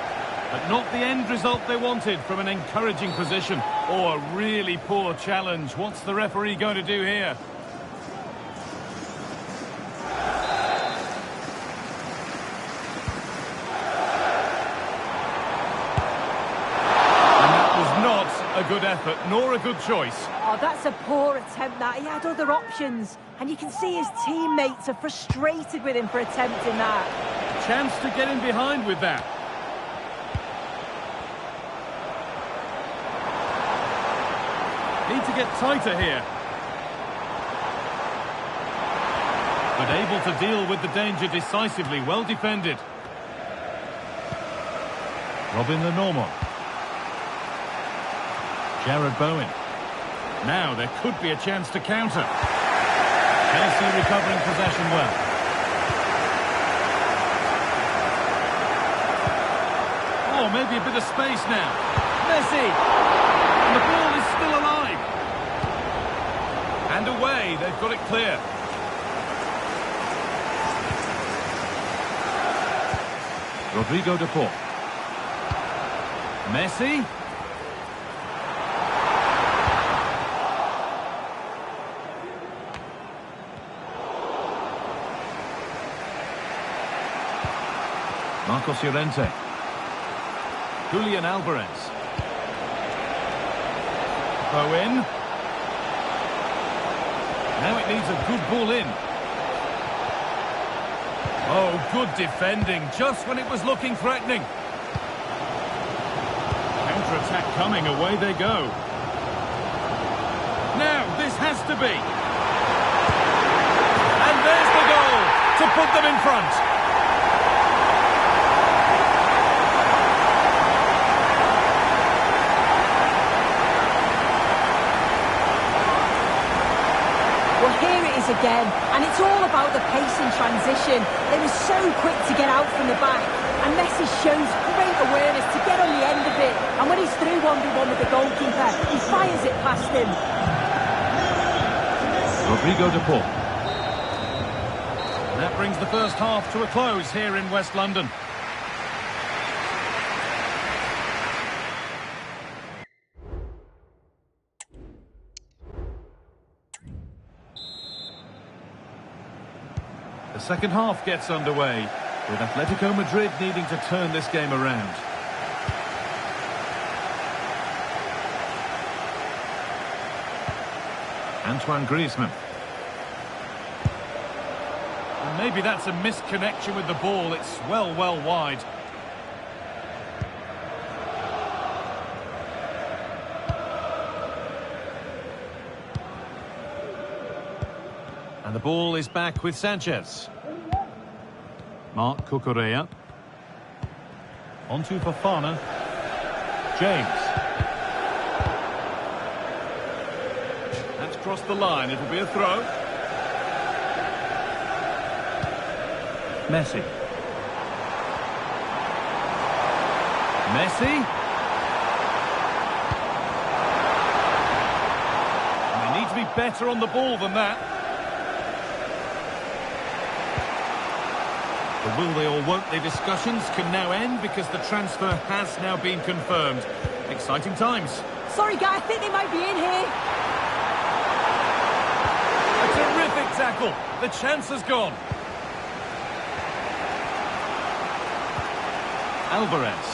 But not the end result they wanted from an encouraging position. Oh, a really poor challenge. What's the referee going to do here? And that was not a good effort, nor a good choice. Oh, that's a poor attempt, that. He had other options. And you can see his teammates are frustrated with him for attempting that. Chance to get in behind with that. Need to get tighter here. But able to deal with the danger decisively. Well defended. Robin Lenormand. Jared Bowen. Now there could be a chance to counter. Chelsea recovering possession well. Oh, maybe a bit of space now. Messi! And the ball is still alive. And away, they've got it clear. Rodrigo de Paul. Messi. Marcos Llorente. Julian Alvarez. Bowen. Now it needs a good ball in. Oh, good defending, just when it was looking threatening. Counter-attack coming, away they go. Now, this has to be. And there's the goal to put them in front. Again, and it's all about the pace in transition. They were so quick to get out from the back, and Messi shows great awareness to get on the end of it, and when he's through 1v1 with the goalkeeper, he fires it past him. Rodrigo de Paul. That brings the first half to a close here in West London. The second half gets underway, with Atletico Madrid needing to turn this game around. Antoine Griezmann. And maybe that's a misconnection with the ball. It's well wide. And the ball is back with Sanchez. Marc Cucurella. Onto Fofana. James. That's crossed the line. It'll be a throw. Messi. Messi. And they need to be better on the ball than that. The will they or won't they discussions can now end because the transfer has now been confirmed. Exciting times. Sorry, guy, I think they might be in here. A terrific tackle. The chance has gone. Alvarez.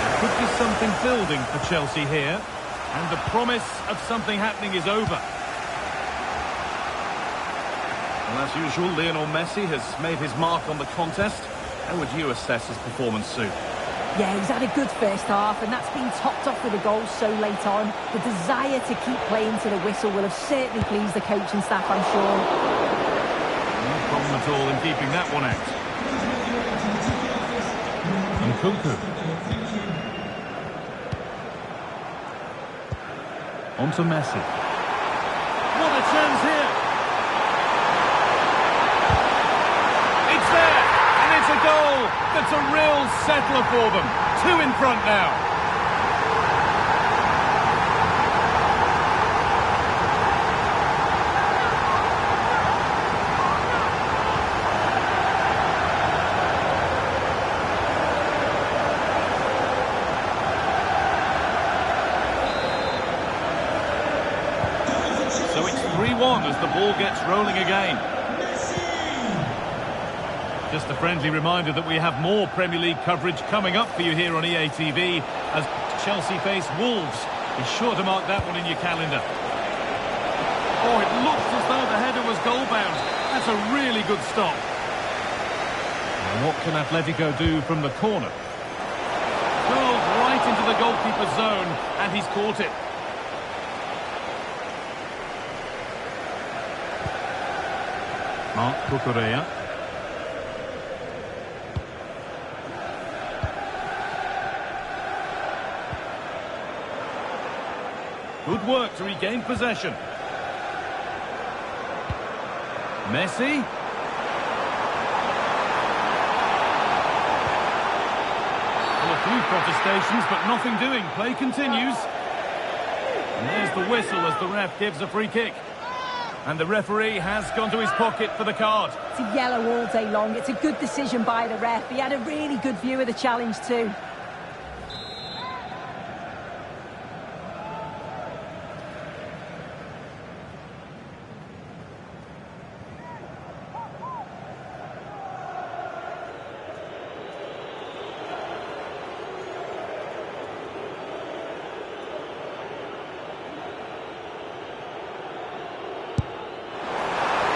There could be something building for Chelsea here, and the promise of something happening is over. Well, as usual, Lionel Messi has made his mark on the contest. How would you assess his performance, Sue? Yeah, he's had a good first half, and that's been topped off with a goal so late on. The desire to keep playing to the whistle will have certainly pleased the coaching staff, I'm sure. No problem at all in keeping that one out. And Nkunku. On to Messi. What a chance here! It's there! And it's a goal! That's a real settler for them. 2 in front now. So it's 3-1 as the ball gets rolling again. Just a friendly reminder that we have more Premier League coverage coming up for you here on EA TV as Chelsea face Wolves. Be sure to mark that one in your calendar. Oh, it looks as though the header was goal-bound. That's a really good stop. Now what can Atletico do from the corner? Curled right into the goalkeeper's zone, and he's caught it. Marc Cucurella. Good work to regain possession. Messi. Well, a few protestations, but nothing doing. Play continues. And there's the whistle as the ref gives a free kick. And the referee has gone to his pocket for the card. It's a yellow all day long. It's a good decision by the ref. He had a really good view of the challenge too.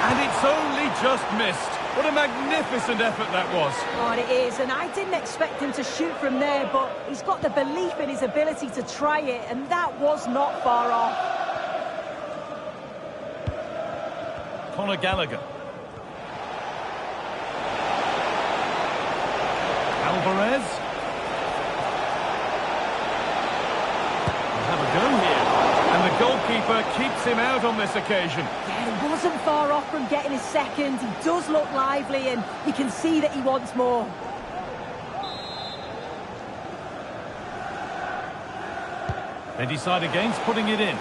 And it's only just missed. What a magnificent effort that was. Oh, it is, and I didn't expect him to shoot from there, but he's got the belief in his ability to try it, and that was not far off. Conor Gallagher. Alvarez. We'll have a go here. And the goalkeeper keeps him out on this occasion. Yeah, he wasn't far off from getting his second. He does look lively, and you can see that he wants more. They decide against putting it in.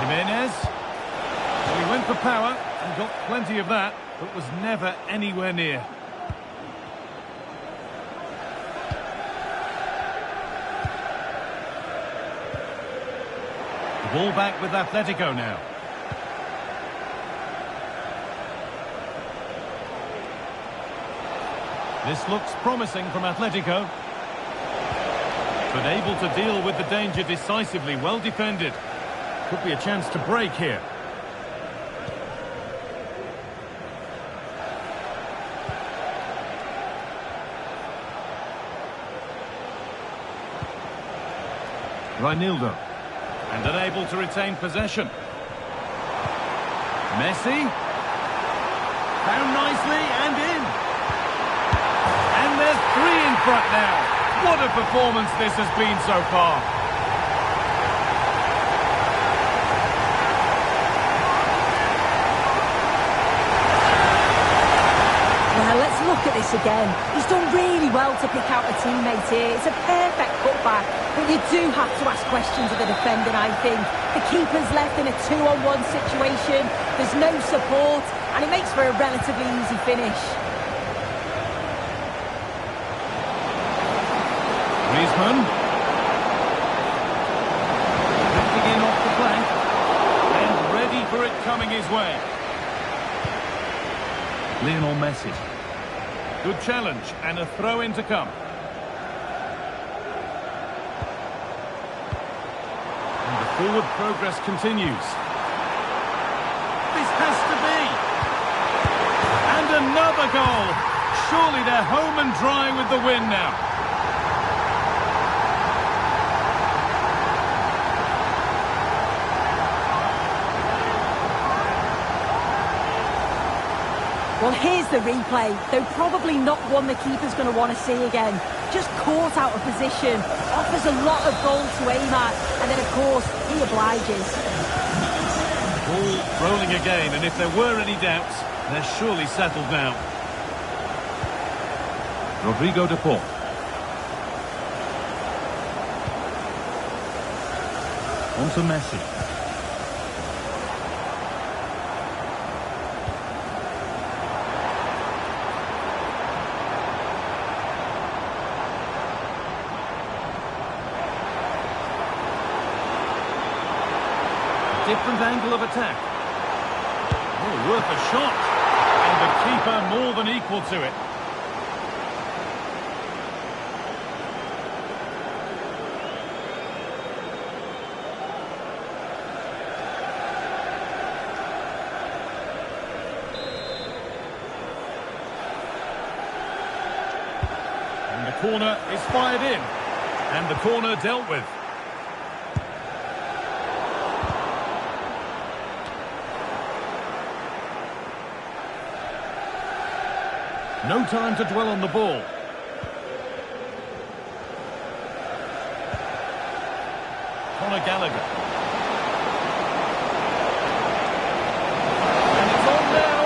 Jimenez. Well, he went for power and got plenty of that, but was never anywhere near. The ball back with Atletico now. This looks promising from Atletico. But able to deal with the danger decisively, well defended. Could be a chance to break here. Reinildo. And unable to retain possession. Messi. Found nicely and in. And there's 3 in front now. What a performance this has been so far. Well, let's look at this again. He's done really well to pick out a teammate here. It's a perfect cutback, but you do have to ask questions of the defending, I think. The keeper's left in a 2-on-1 situation. There's no support, and it makes for a relatively easy finish. Griezmann. Drifting in off the flank. And ready for it coming his way. Lionel Messi. Good challenge and a throw-in to come. And the forward progress continues. This has to be. And another goal. Surely they're home and dry with the win now. Well, here's the replay. Though probably not one the keeper's going to want to see again. Just caught out of position. Offers a lot of goal to aim at. And then, of course, he obliges. Ball rolling again, and if there were any doubts, they're surely settled now. Rodrigo de Paul. On to Messi. Different angle of attack. Oh, worth a shot. And the keeper more than equal to it. And the corner is fired in. And the corner dealt with. No time to dwell on the ball. Conor Gallagher. And it's on now.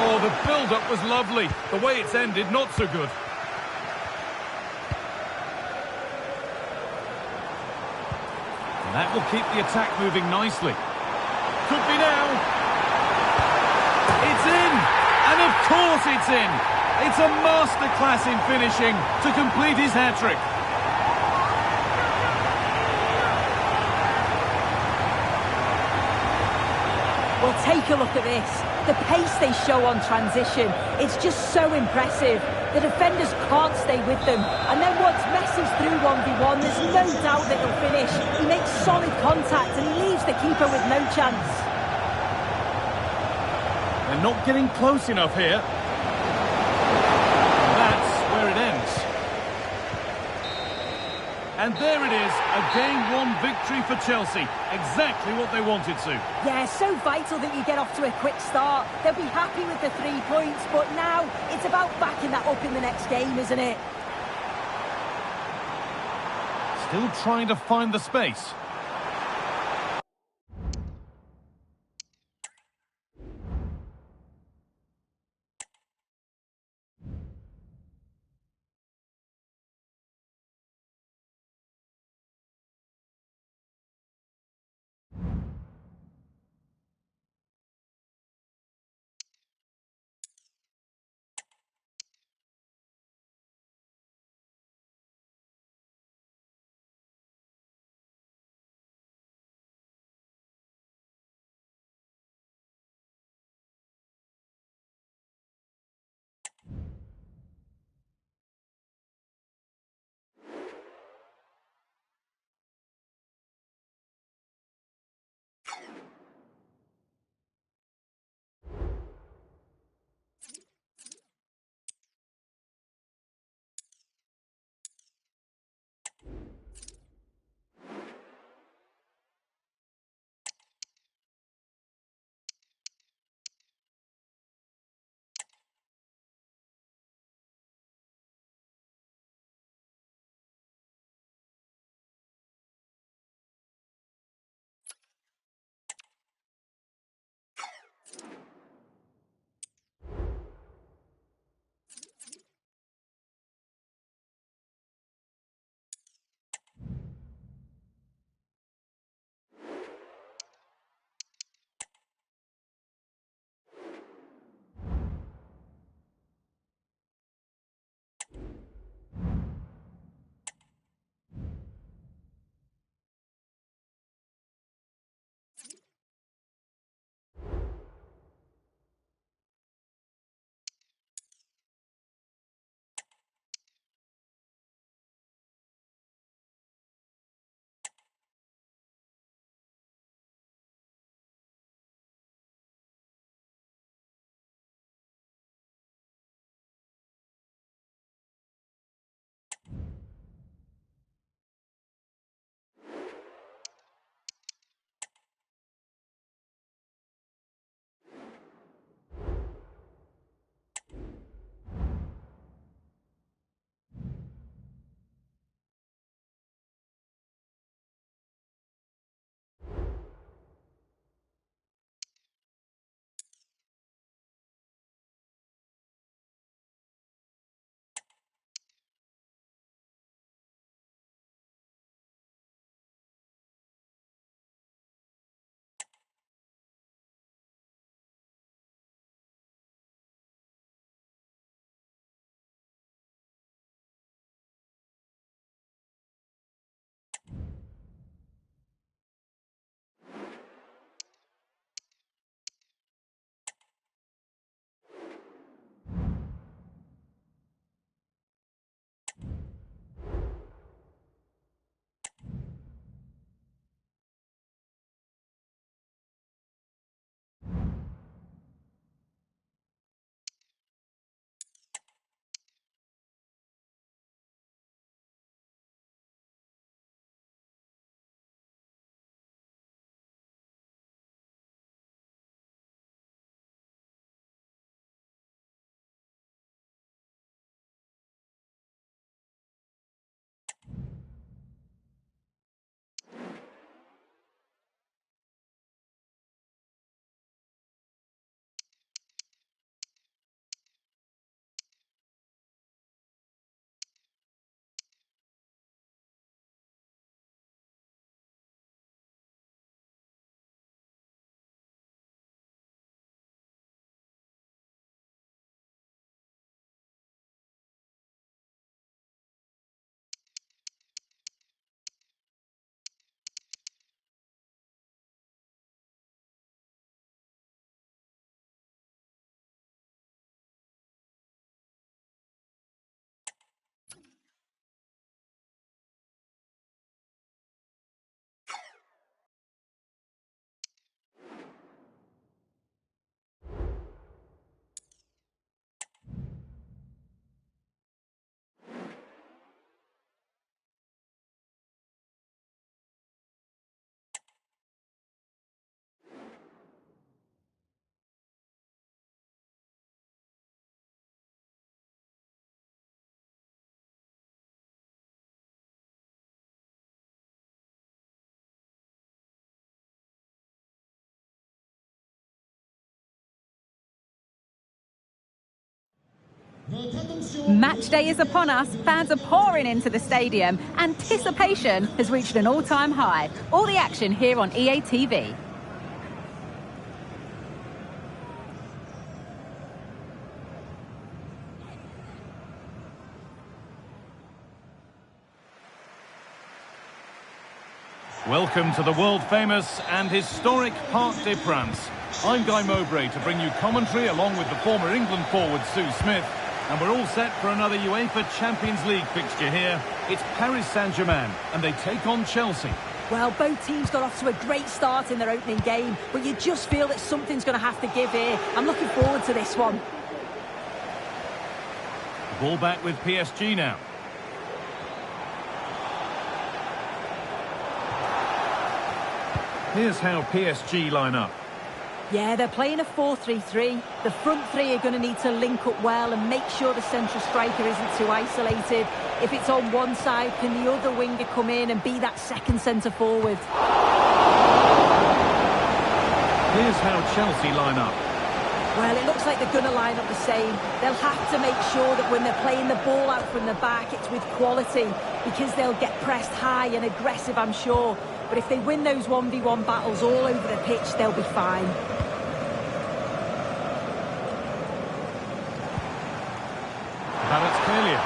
Oh, the build-up was lovely. The way it's ended, not so good. And that will keep the attack moving nicely. Could be now. It's in. And of course it's in. It's a masterclass in finishing to complete his hat-trick. Well, take a look at this. The pace they show on transition, it's just so impressive. The defenders can't stay with them. And then once Messi's through 1v1, there's no doubt that he'll finish. He makes solid contact and he leaves the keeper with no chance. They're not getting close enough here. That's where it ends. And there it is, a Game 1 victory for Chelsea. Exactly what they wanted to. Yeah, so vital that you get off to a quick start. They'll be happy with the 3 points, but now it's about backing that up in the next game, isn't it? Still trying to find the space. Match day is upon us. Fans are pouring into the stadium. Anticipation has reached an all-time high. All the action here on EA TV. Welcome to the world-famous and historic Parc des Princes. I'm Guy Mowbray to bring you commentary along with the former England forward Sue Smith. And we're all set for another UEFA Champions League fixture here. It's Paris Saint-Germain and they take on Chelsea. Well, both teams got off to a great start in their opening game, but you just feel that something's going to have to give here. I'm looking forward to this one. Ball back with PSG now. Here's how PSG line up. Yeah, they're playing a 4-3-3. The front three are going to need to link up well and make sure the central striker isn't too isolated. If it's on one side, can the other winger come in and be that second centre forward? Here's how Chelsea line up. Well, it looks like they're going to line up the same. They'll have to make sure that when they're playing the ball out from the back, it's with quality, because they'll get pressed high and aggressive, I'm sure. But if they win those 1v1 battles all over the pitch, they'll be fine. Kvaratskhelia.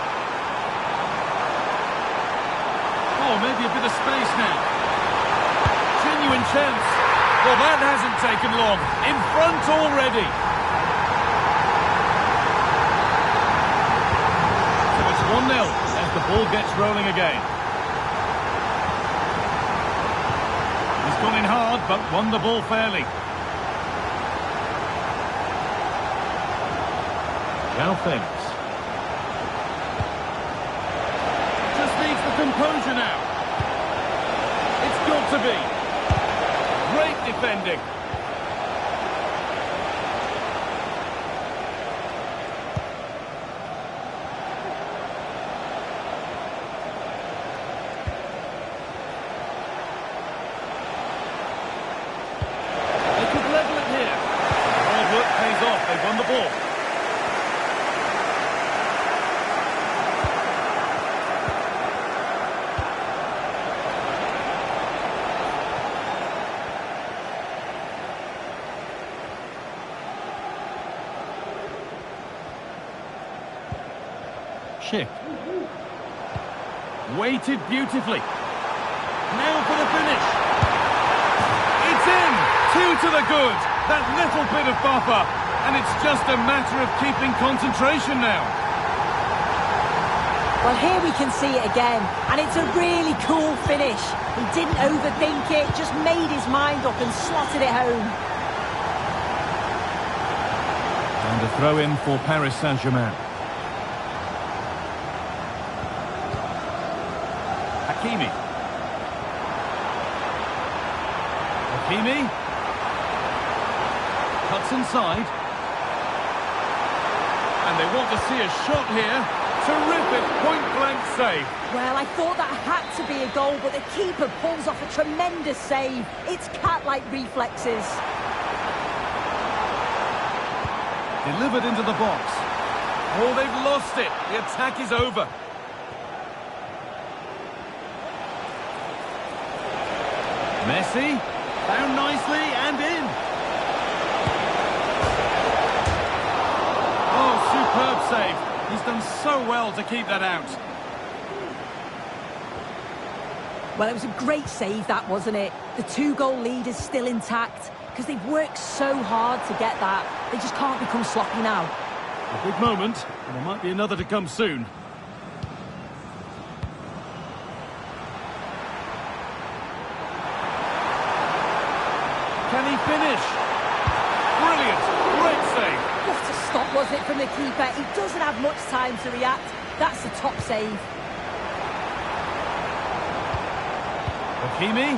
Oh, maybe a bit of space now. Genuine chance. Well, that hasn't taken long. In front already. So it's 1-0 as the ball gets rolling again. He's gone in hard, but won the ball fairly. Now Felix. Composure now. It's got to be. Great defending. They could level it here. Hard work pays off. They've won the ball. Weighted beautifully. Now for the finish. It's in! 2 to the good. That little bit of buffer. And it's just a matter of keeping concentration now. Well, here we can see it again. And it's a really cool finish. He didn't overthink it, just made his mind up and slotted it home. And a throw in for Paris Saint-Germain. Hakimi. Cuts inside. And they want to see a shot here. Terrific point-blank save. Well, I thought that had to be a goal, but the keeper pulls off a tremendous save. It's cat-like reflexes. Delivered into the box. Oh, they've lost it. The attack is over. Messi, found nicely and in. Oh, superb save. He's done so well to keep that out. Well, it was a great save, that, wasn't it? The 2-goal lead is still intact because they've worked so hard to get that. They just can't become sloppy now. A big moment, and there might be another to come soon. Can he finish? Brilliant! Great save! What a stop, wasn't it, from the keeper? He doesn't have much time to react. That's the top save. Hakimi?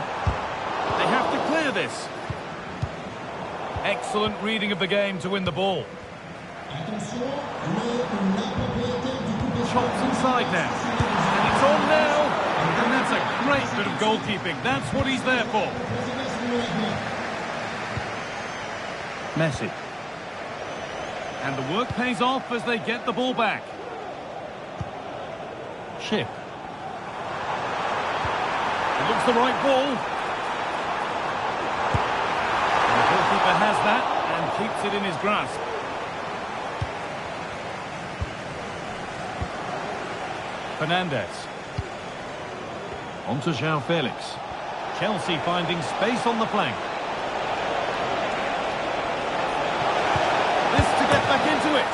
They have to clear this. Excellent reading of the game to win the ball. Chops inside now. And it's on now. And that's a great bit of goalkeeping. That's what he's there for. Messi. And the work pays off as they get the ball back. Chip. It looks the right ball. And the goalkeeper has that and keeps it in his grasp. Fernandez. On to João Felix. Chelsea finding space on the flank. This to get back into it.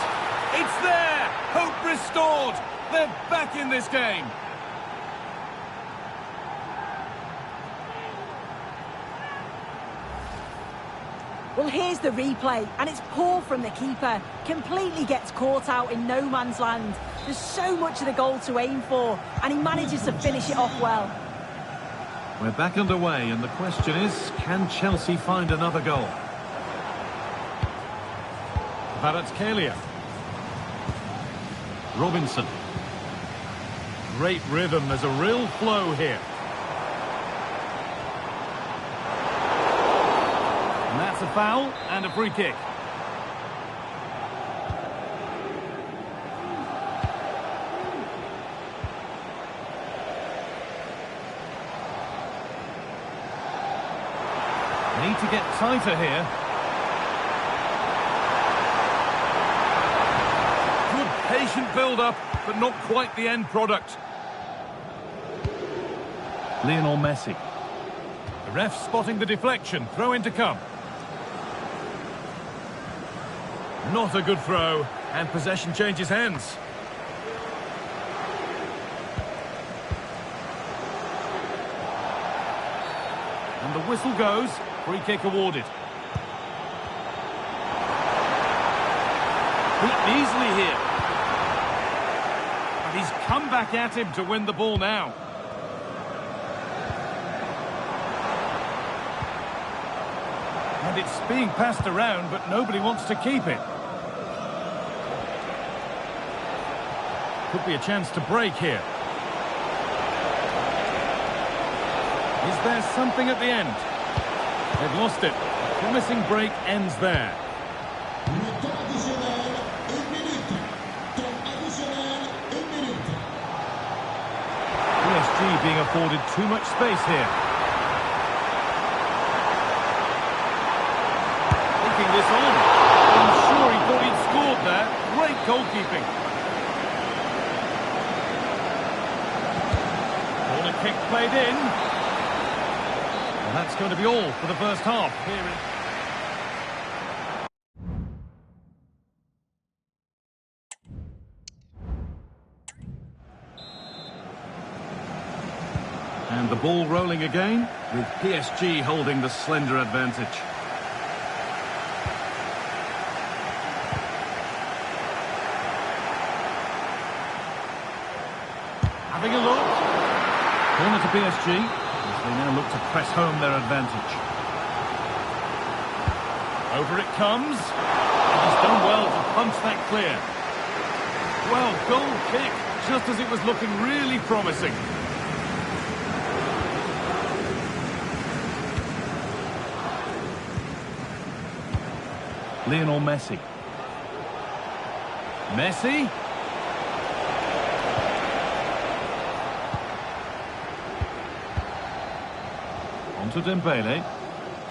It's there! Hope restored! They're back in this game. Well, here's the replay, and it's poor from the keeper. Completely gets caught out in no man's land. There's so much of the goal to aim for, and he manages to finish it off well. We're back underway, and the question is, can Chelsea find another goal? Kvaratskhelia. Robinson. Great rhythm, there's a real flow here. And that's a foul and a free kick. Need to get tighter here. Good patient build-up, but not quite the end product. Lionel Messi. The ref spotting the deflection. Throw in to come. Not a good throw, and possession changes hands. And the whistle goes. Free kick awarded. Beaten easily here. And he's come back at him to win the ball now. And it's being passed around, but nobody wants to keep it. Could be a chance to break here. Is there something at the end? They've lost it. A promising break ends there. PSG being afforded too much space here. Taking this on. I'm sure he thought he'd scored there. Great goalkeeping. Corner kick played in. And that's going to be all for the first half. And the ball rolling again, with PSG holding the slender advantage. Having a look. Corner to PSG. They now look to press home their advantage. Over it comes. And he's done well to punch that clear. Well, goal kick, just as it was looking really promising. Lionel Messi. Messi. To Dembele,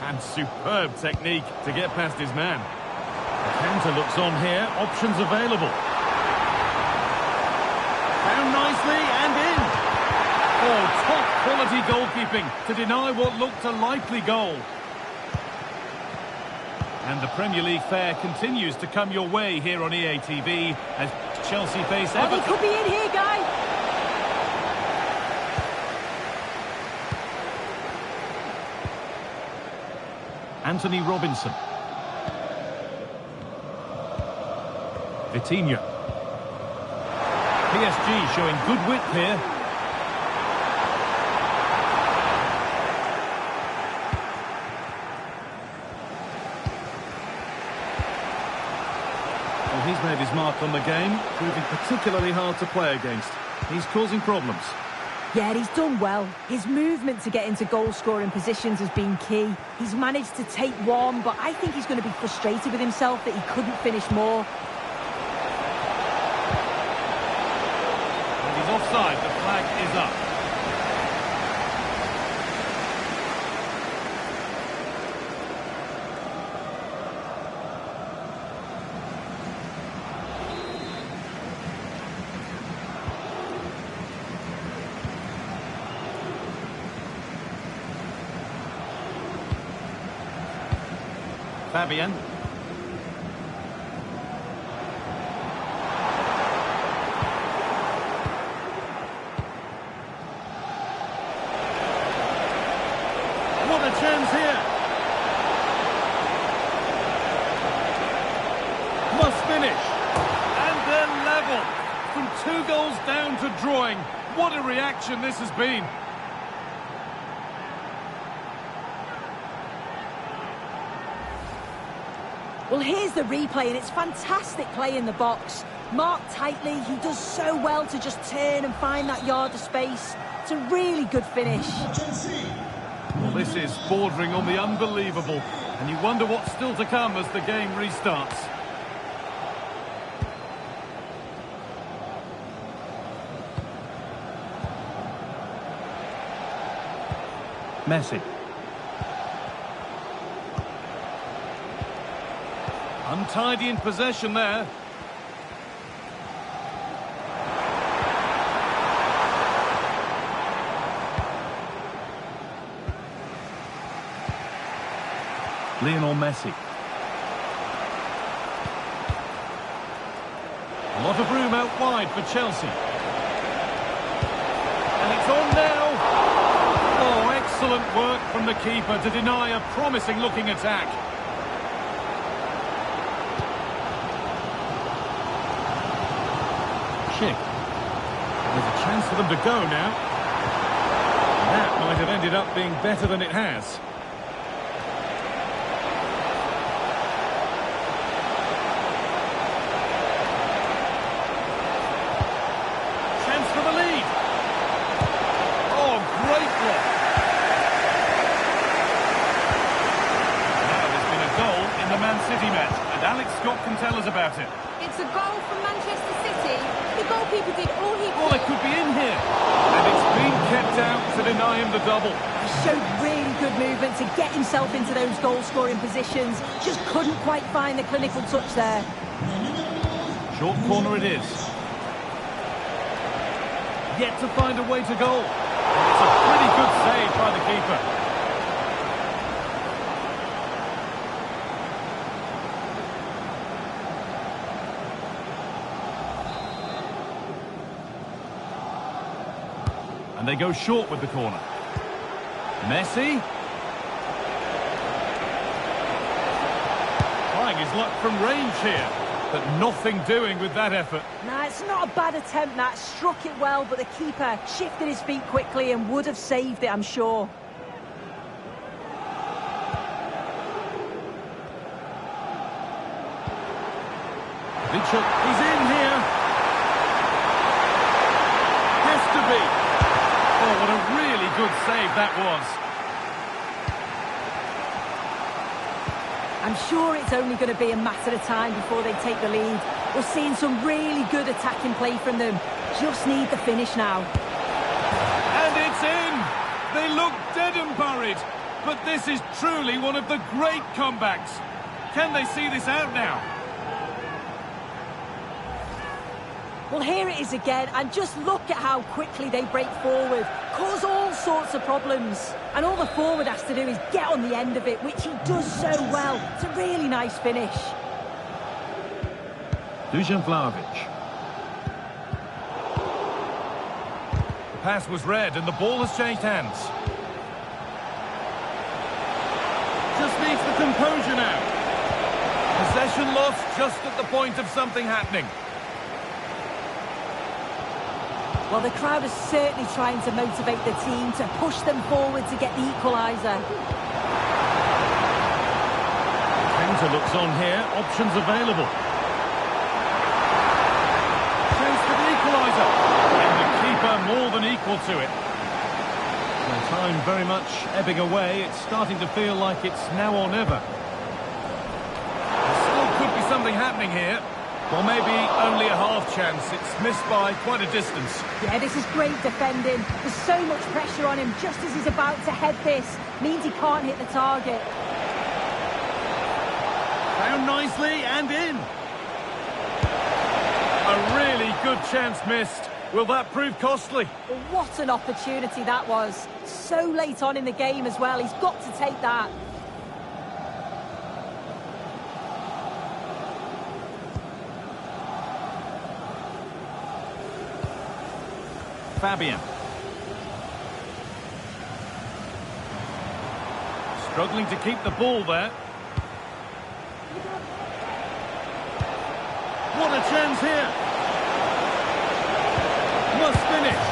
and superb technique to get past his man. The counter looks on here, options available. Down nicely and in. Oh, top quality goalkeeping to deny what looked a likely goal. And the Premier League fare continues to come your way here on EA TV as Chelsea face Everton. He could be in here, guys. Anthony Robinson. Vitinha. PSG showing good width here. Well, he's made his mark on the game, proving particularly hard to play against. He's causing problems. Yeah, he's done well. His movement to get into goal-scoring positions has been key. He's managed to take one, but I think he's going to be frustrated with himself that he couldn't finish more. offside. The flag is up. Fabian. What a chance here. Must finish. And they're level. From 2 goals down to drawing. What a reaction this has been. Well, here's the replay, and it's fantastic play in the box. Marked tightly, he does so well to just turn and find that yard of space. It's a really good finish. Well, this is bordering on the unbelievable, and you wonder what's still to come as the game restarts. Messi. Untidy in possession there. Lionel Messi. A lot of room out wide for Chelsea. And it's on now. Oh, excellent work from the keeper to deny a promising-looking attack. There's a chance for them to go now. That might have ended up being better than it has. Chance for the lead. Oh, great block. Now there's been a goal in the Man City match, and Alex Scott can tell us about it. It's a goal from Manchester City. The goalkeeper did all he could. Oh, they could be in here. And it's been kept out to deny him the double. He showed really good movement to get himself into those goal-scoring positions. Just couldn't quite find the clinical touch there. Short corner it is. Yet to find a way to goal. It's a pretty good save by the keeper. And they go short with the corner. Messi. Trying his luck from range here, but nothing doing with that effort. Nah, it's not a bad attempt, that. Struck it well, but the keeper shifted his feet quickly and would have saved it, I'm sure. He's in here. Has to be. Oh, what a really good save that was. I'm sure it's only going to be a matter of time before they take the lead. We're seeing some really good attacking play from them. Just need the finish now. And it's in! They look dead and buried. But this is truly one of the great comebacks. Can they see this out now? Well, here it is again, and just look at how quickly they break forward, cause all sorts of problems. And all the forward has to do is get on the end of it, which he does so well. It's a really nice finish. Dusan Vlahovic. The pass was read, and the ball has changed hands. Just needs the composure now. Possession lost just at the point of something happening. Well, the crowd is certainly trying to motivate the team to push them forward to get the equaliser. Counter looks on here, options available. Chance for the equaliser. And the keeper more than equal to it. Well, time very much ebbing away. It's starting to feel like it's now or never. There still could be something happening here. Well, maybe only a half chance. It's missed by quite a distance. Yeah, this is great defending. There's so much pressure on him just as he's about to head this. Means he can't hit the target. Down nicely and in. A really good chance missed. Will that prove costly? Well, what an opportunity that was. So late on in the game as well. He's got to take that. Fabian. Struggling to keep the ball there. What a chance here. Must finish.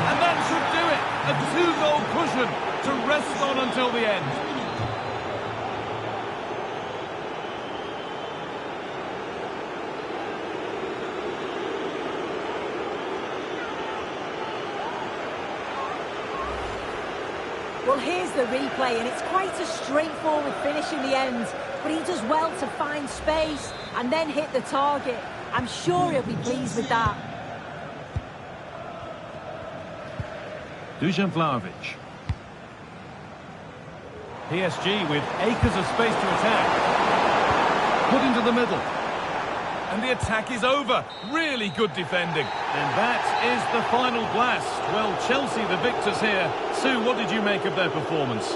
And that should do it. A two-goal cushion to rest on until the end. Well, here's the replay, and it's quite a straightforward finish in the end. But he does well to find space and then hit the target. I'm sure he'll be pleased with that. Dusan Vlahovic. PSG with acres of space to attack. Put into the middle. And the attack is over. Really good defending. And that is the final blast. Well, Chelsea the victors here. Sue, what did you make of their performance?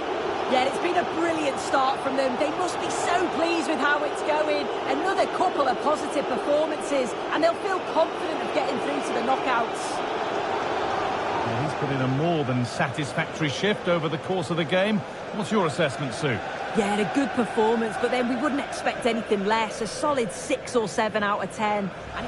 Yeah, it's been a brilliant start from them. They must be so pleased with how it's going. Another couple of positive performances, and they'll feel confident of getting through to the knockouts. Well, he's put in a more than satisfactory shift over the course of the game. What's your assessment, Sue? Yeah, a good performance, but then we wouldn't expect anything less. A solid 6 or 7 out of 10. And